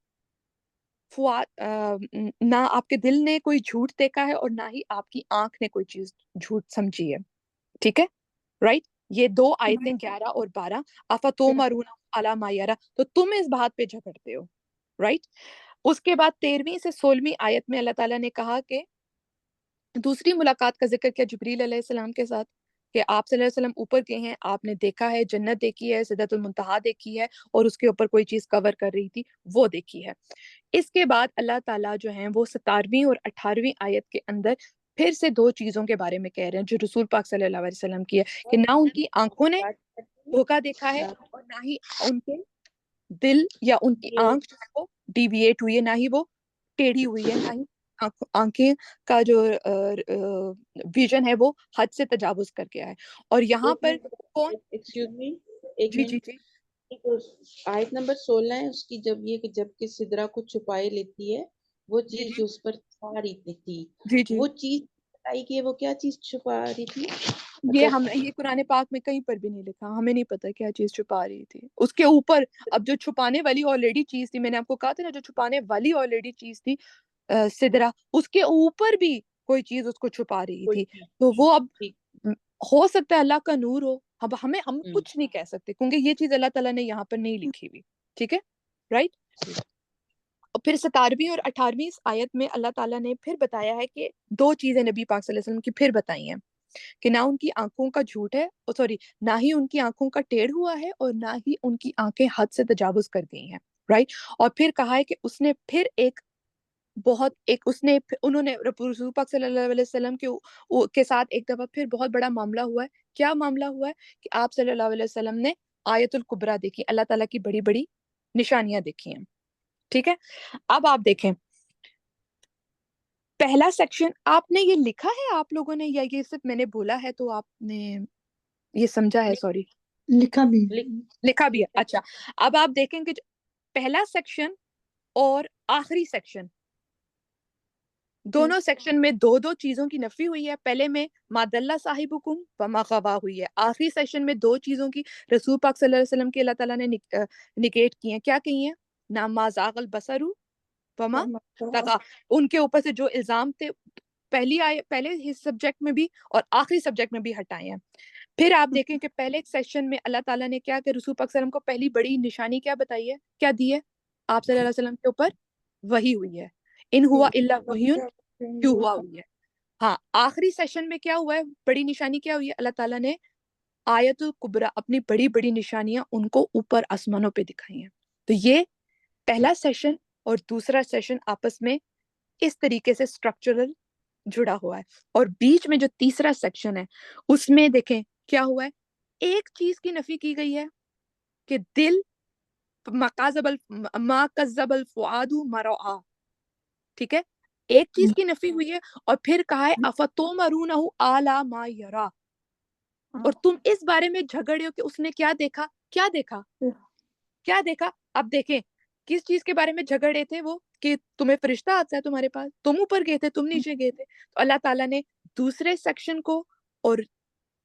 ना आपके दिल ने कोई झूठ देखा है और ना ही आपकी आंख ने कोई चीज झूठ समझी है, ठीक है, राइट। ये 2 आयतें 11 और 12, अफतुमारूना अला मा यरा, तो तुम इस बात पे झगड़ते हो, राइट। उसके बाद 13वीं से 16वीं आयत में अल्लाह ताला ने कहा कि दूसरी मुलाकात का जिक्र किया जिब्रील अलैहिस्सलाम के साथ, कि आप सल्लल्लाहु अलैहि वसल्लम ऊपर गए हैं, आपने देखा है, जन्नत देखी है, सिदरतुल मुंतहा देखी है, और उसके ऊपर कोई चीज कवर कर रही थी, वो देखी है। इसके बाद अल्लाह ताला जो है वो 17वीं और 18वीं आयत के अंदर फिर से 2 चीजों के बारे में कह रहे हैं जो रसूल पाक सल्लल्लाहु अलैहि वसल्लम की है, कि ना उनकी आंखों ने धोखा देखा है और ना ही उनके दिल या उनकी आंख जो है वो डिविएट हुई है, ना ही वो टेढ़ी हुई है, ना ही आंखें का जो विजन है वो हद से तजावुज कर गया है। और यहाँ पर कौन, एक्सक्यूज मी, एक जी जी मिनट। जी आयत नंबर 16 है उसकी, जब ये कि जबकि सिदरा को छुपाए लेती है, वो जी चीज जी जो उस पर छुपा रही थी, जी जी वो चीज बताई कि वो क्या चीज छुपा रही थी। ये अच्छा, हम ये कुरान पाक में कहीं पर भी नहीं लिखा, हमें नहीं पता क्या चीज छुपा रही थी उसके ऊपर। अब जो छुपाने वाली ऑलरेडी चीज थी, मैंने आपको कहा था ना, जो छुपाने वाली ऑलरेडी चीज थी सिदरा, उसके ऊपर भी कोई चीज उसको छुपा रही कोई थी, चीज, तो वो अब ठीक। म, हो सकता है अल्लाह का नूर हो, अब हम हम्म, कुछ नहीं कह सकते क्योंकि ये चीज अल्लाह ताला ने यहाँ पर नहीं लिखी हुई, ठीक है, राइट। और फिर 17वीं और 18वीं आयत में अल्लाह ताला ने फिर बताया है कि 2 चीजें नबी पाक सल्लल्लाहु अलैहि वसल्लम की फिर बताई हैं, कि ना उनकी आंखों का झूठ है, सॉरी, ना ही उनकी आंखों का टेढ़ हुआ है और ना ही उनकी आंखें हद से तजावुज कर गई हैं, राइट। और फिर कहा है कि उसने फिर एक बहुत एक उसने उन्होंने रसूल पाक सल्लल्लाहु अलैहि वसल्लम के साथ एक दफा फिर बहुत बड़ा मामला हुआ है। क्या मामला हुआ है? कि आप सल्लल्लाहु अलैहि वसल्लम ने आयतुल कुबरा देखी, अल्लाह ताला की बड़ी बड़ी निशानियां देखी हैं, ठीक है। अब आप देखें पहला सेक्शन, आपने ये लिखा है आप लोगों ने, या ये सिर्फ मैंने बोला है तो आपने ये समझा है? सॉरी, लिखा भी है। लिख लिखा भी है, लिखा। अच्छा। अब आप देखेंगे पहला सेक्शन और आखिरी सेक्शन, दोनों सेक्शन में 2-2 चीजों की नफी हुई है। पहले में मादल्ला साहिबुकुम वमा गवा हुई है, आखिरी सेक्शन में 2 चीजों की रसूल पाक सल्लल्लाहु अलैहि वसल्लम के अल्लाह ताला ने निगेट की है। क्या कही है? ना माजागल बसरु वमा तगा, उनके ऊपर से जो इल्जाम थे पहले सब्जेक्ट में भी और आखिरी सब्जेक्ट में भी हटाए हैं। फिर आप देखें कि पहले सेशन में अल्लाह ताला ने क्या कि रसूल पाक सल्लल्लाहु अलैहि वसल्लम को पहली बड़ी निशानी क्या बताई है, क्या दी है? आप सल्लल्लाहु अलैहि वसल्लम के ऊपर वही हुई है, इन हुआ इल्ला वहीयुन, क्यों हुआ हुई है। हाँ, आखिरी सेशन में क्या हुआ है, बड़ी निशानी क्या हुई है? अल्लाह ताला ने आयतुल कुबरा, अपनी बड़ी बड़ी निशानियां उनको ऊपर आसमानों पे दिखाई हैं। तो ये पहला सेशन और दूसरा सेशन आपस में इस तरीके से स्ट्रक्चरल जुड़ा हुआ है। और बीच में जो तीसरा सेक्शन है उसमें देखें क्या हुआ है, एक चीज की नफी की गई है कि दिल मकाजबल मा कज़्ज़बल फुआदु मा रआ, ठीक है, एक चीज की नफी हुई है, और फिर कहा है अफतुमरूनहु आला मा यरा, और तुम इस बारे में झगड़े हो कि उसने क्या देखा, क्या देखा, क्या देखा। अब देखें किस चीज के बारे में झगड़े थे वो, कि तुम्हें फरिश्ता आता है तुम्हारे पास, तुम ऊपर गए थे, तुम नीचे गए थे। तो अल्लाह ताला ने दूसरे सेक्शन को और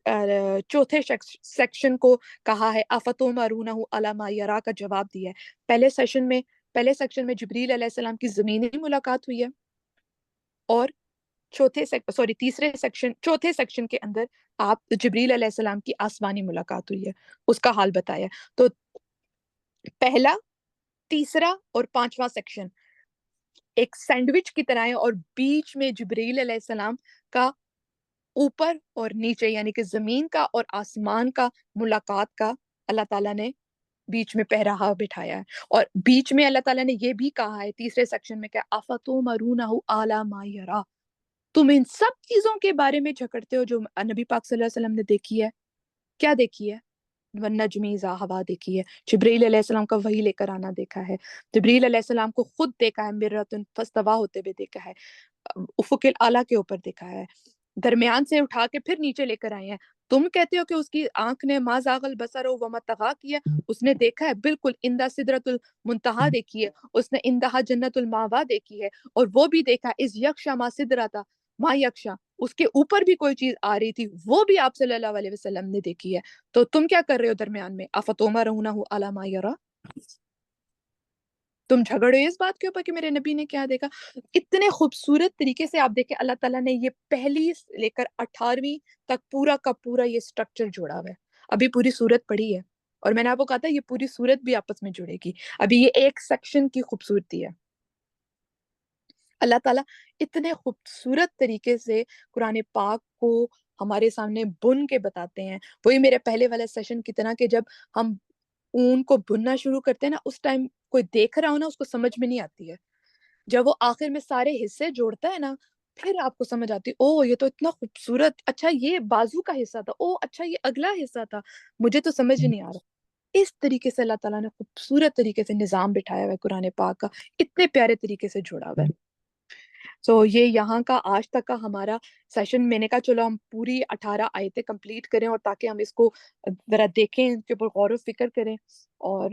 चौथे सेक्शन को कहा है अफतुमरूनहु अला मा यरा का जवाब दिया है। पहले सेक्शन में जिब्रील अलैहिस्सलाम की जमीनी मुलाकात हुई है, और چوتھے سیکشن کے اندر آپ جبریل علیہ السلام کی آسمانی ملاقات ہوئی ہے، اس کا حال بتایا. تو پہلا، تیسرا اور پانچواں سیکشن ایک سینڈوچ کی طرح ہے، اور بیچ میں جبریل علیہ السلام کا اوپر اور نیچے یعنی کہ زمین کا اور آسمان کا ملاقات کا اللہ تعالیٰ نے بیچ میں پہراہا بٹھایا ہے. اور بیچ میں اللہ تعالیٰ نے یہ بھی کہا ہے تیسرے سیکشن میں کہ اَفَتُمَرُونَهُ عَلَىٰ مَا يَرَىٰ، تم ان سب چیزوں کے بارے میں جھگڑتے ہو جو نبی پاک صلی اللہ علیہ وسلم نے دیکھی ہے. کیا دیکھی ہے؟ وَالنَّجْمِ إِذَا هَوَىٰ دیکھی ہے، جبریل علیہ السلام کا وحی لے کر آنا دیکھا ہے، جبریل علیہ السلام کو خود دیکھا ہے، مِرَّةٌ فَاسْتَوَىٰ ہوتے ہوئے دیکھا ہے، افق الاعلیٰ کے اوپر دیکھا ہے، درمیان سے اٹھا کے پھر نیچے لے کر آئے ہیں. تم کہتے ہو کہ اس کی آنکھ نے ما زاغ البصر وما طغیٰ کیا، اس نے دیکھا ہے بالکل اندہ سدرۃ المنتہا دیکھی ہے، اس نے اندہا جنت الماوا دیکھی ہے، اور وہ بھی دیکھا اس یکشا ما سدرتا ما یکشا، اس کے اوپر بھی کوئی چیز آ رہی تھی، وہ بھی آپ صلی اللہ علیہ وسلم نے دیکھی ہے. تو تم کیا کر رہے ہو درمیان میں؟ افتمارونہ علی ما یرا، تم جھگڑ رہے ہو اس بات کے اوپر کہ میرے نبی نے کیا دیکھا. اتنے خوبصورت طریقے سے آپ دیکھیں اللہ تعالیٰ نے یہ پہلی سے لے کر 18ویں تک پورا کا پورا یہ سٹرکچر جوڑا ہوا ہے. ابھی پوری سورت پڑھی ہے، اور میں نے آپ کو کہا تھا یہ پوری سورت بھی آپس میں جڑے گی. ابھی یہ ایک سیکشن کی خوبصورتی ہے. اللہ تعالیٰ اتنے خوبصورت طریقے سے قرآن پاک کو ہمارے سامنے بن کے بتاتے ہیں. وہی میرے پہلے والے سیشن کی طرح کہ جب ہم اون کو بننا شروع کرتے ہیں نا، اس ٹائم کوئی دیکھ رہا ہو نا اس کو سمجھ میں نہیں آتی ہے. جب وہ آخر میں سارے حصے جوڑتا ہے نا، پھر آپ کو سمجھ آتی او یہ تو اتنا خوبصورت، اچھا یہ بازو کا حصہ تھا، او اچھا یہ اگلا حصہ تھا، مجھے تو سمجھ نہیں آ رہا. اس طریقے سے اللہ تعالیٰ نے خوبصورت طریقے سے نظام بٹھایا ہوا ہے قرآن پاک کا، اتنے پیارے طریقے سے جوڑا ہوا ہے. سو یہ یہاں کا آج تک کا ہمارا سیشن. میں نے کہا چلو ہم پوری 18 آیتیں کمپلیٹ کریں، اور تاکہ ہم اس کو ذرا دیکھیں، ان کے اوپر غور و فکر کریں. اور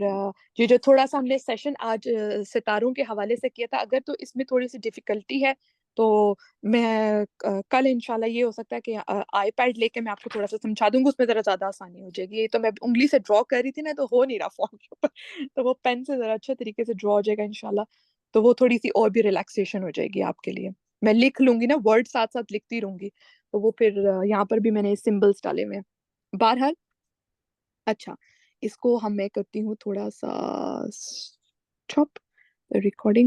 یہ جو تھوڑا سا ہم نے سیشن آج ستاروں کے حوالے سے کیا تھا، اگر تو اس میں تھوڑی سی ڈیفیکلٹی ہے تو میں کل انشاءاللہ یہ ہو سکتا ہے کہ آئی پیڈ لے کے میں آپ کو تھوڑا سا سمجھا دوں گا، اس میں ذرا زیادہ آسانی ہو جائے گی. یہ تو میں انگلی سے ڈرا کر رہی تھی نا، تو ہو نہیں رہا فون کے اوپر، تو وہ پین سے ذرا اچھے طریقے سے ڈرا ہو جائے گا انشاءاللہ. تو وہ تھوڑی سی اور بھی ریلیکسیشن ہو جائے گی آپ کے لیے. میں لکھ لوں گی نا، ورڈ ساتھ ساتھ لکھتی رہوں گی، تو وہ پھر یہاں پر بھی میں نے سمبلز ڈالے ہوئے ہیں. بہرحال اچھا، اس کو میں کرتی ہوں تھوڑا سا اسٹاپ ریکارڈنگ.